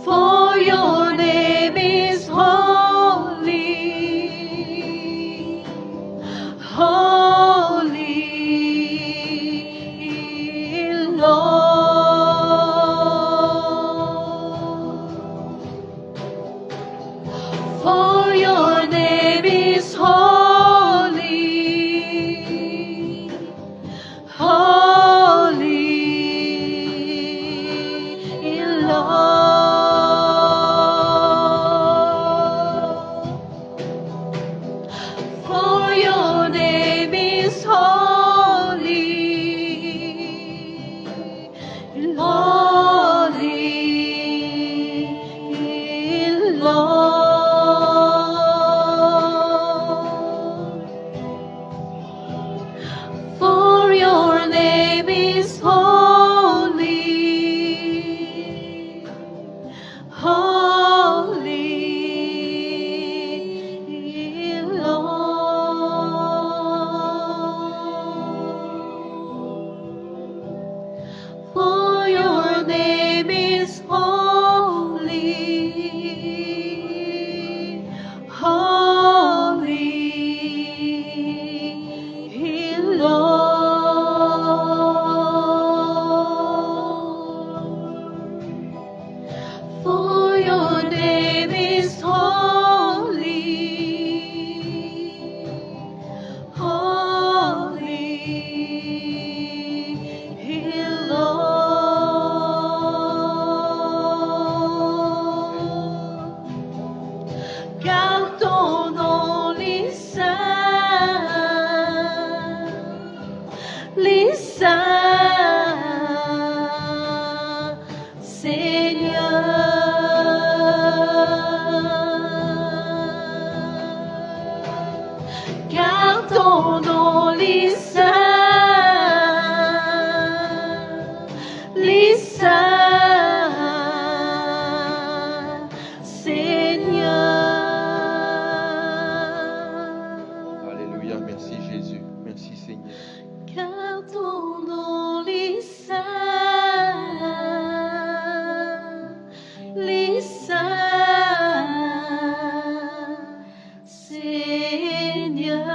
Speaker 1: for your name is holy, holy, Lord. For your name is holy, holy, Lord. For your name is holy, holy, Lord. For your name is holy, holy, Lord. For your name is holy, holy, Lord. For your name is holy, holy, Lord. saints, Seigneur.
Speaker 4: Alléluia. Merci Jésus. Merci Seigneur.
Speaker 1: Car ton nom les saints, Seigneur.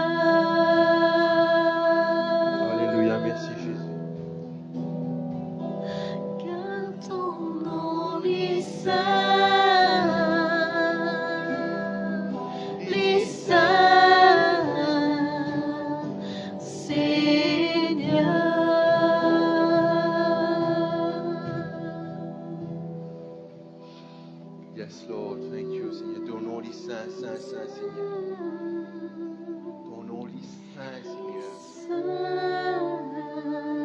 Speaker 4: Alléluia. Merci Jésus.
Speaker 1: Car ton nom les saints, Seigneur.
Speaker 4: Yes, Lord. Thank you, Seigneur. Ton nom est saint, saint, saint, Seigneur. Ton nom est saint, Seigneur.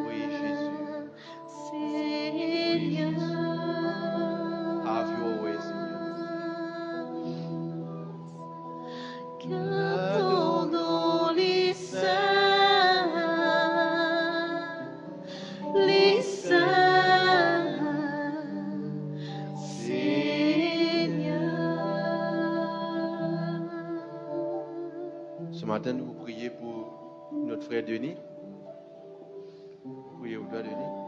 Speaker 4: Oui, Jésus. Have your way, Seigneur.
Speaker 1: Car ton nom les saints, Seigneur.
Speaker 4: Ce matin, nous prions pour notre frère Denis. Priez pour toi, Denis.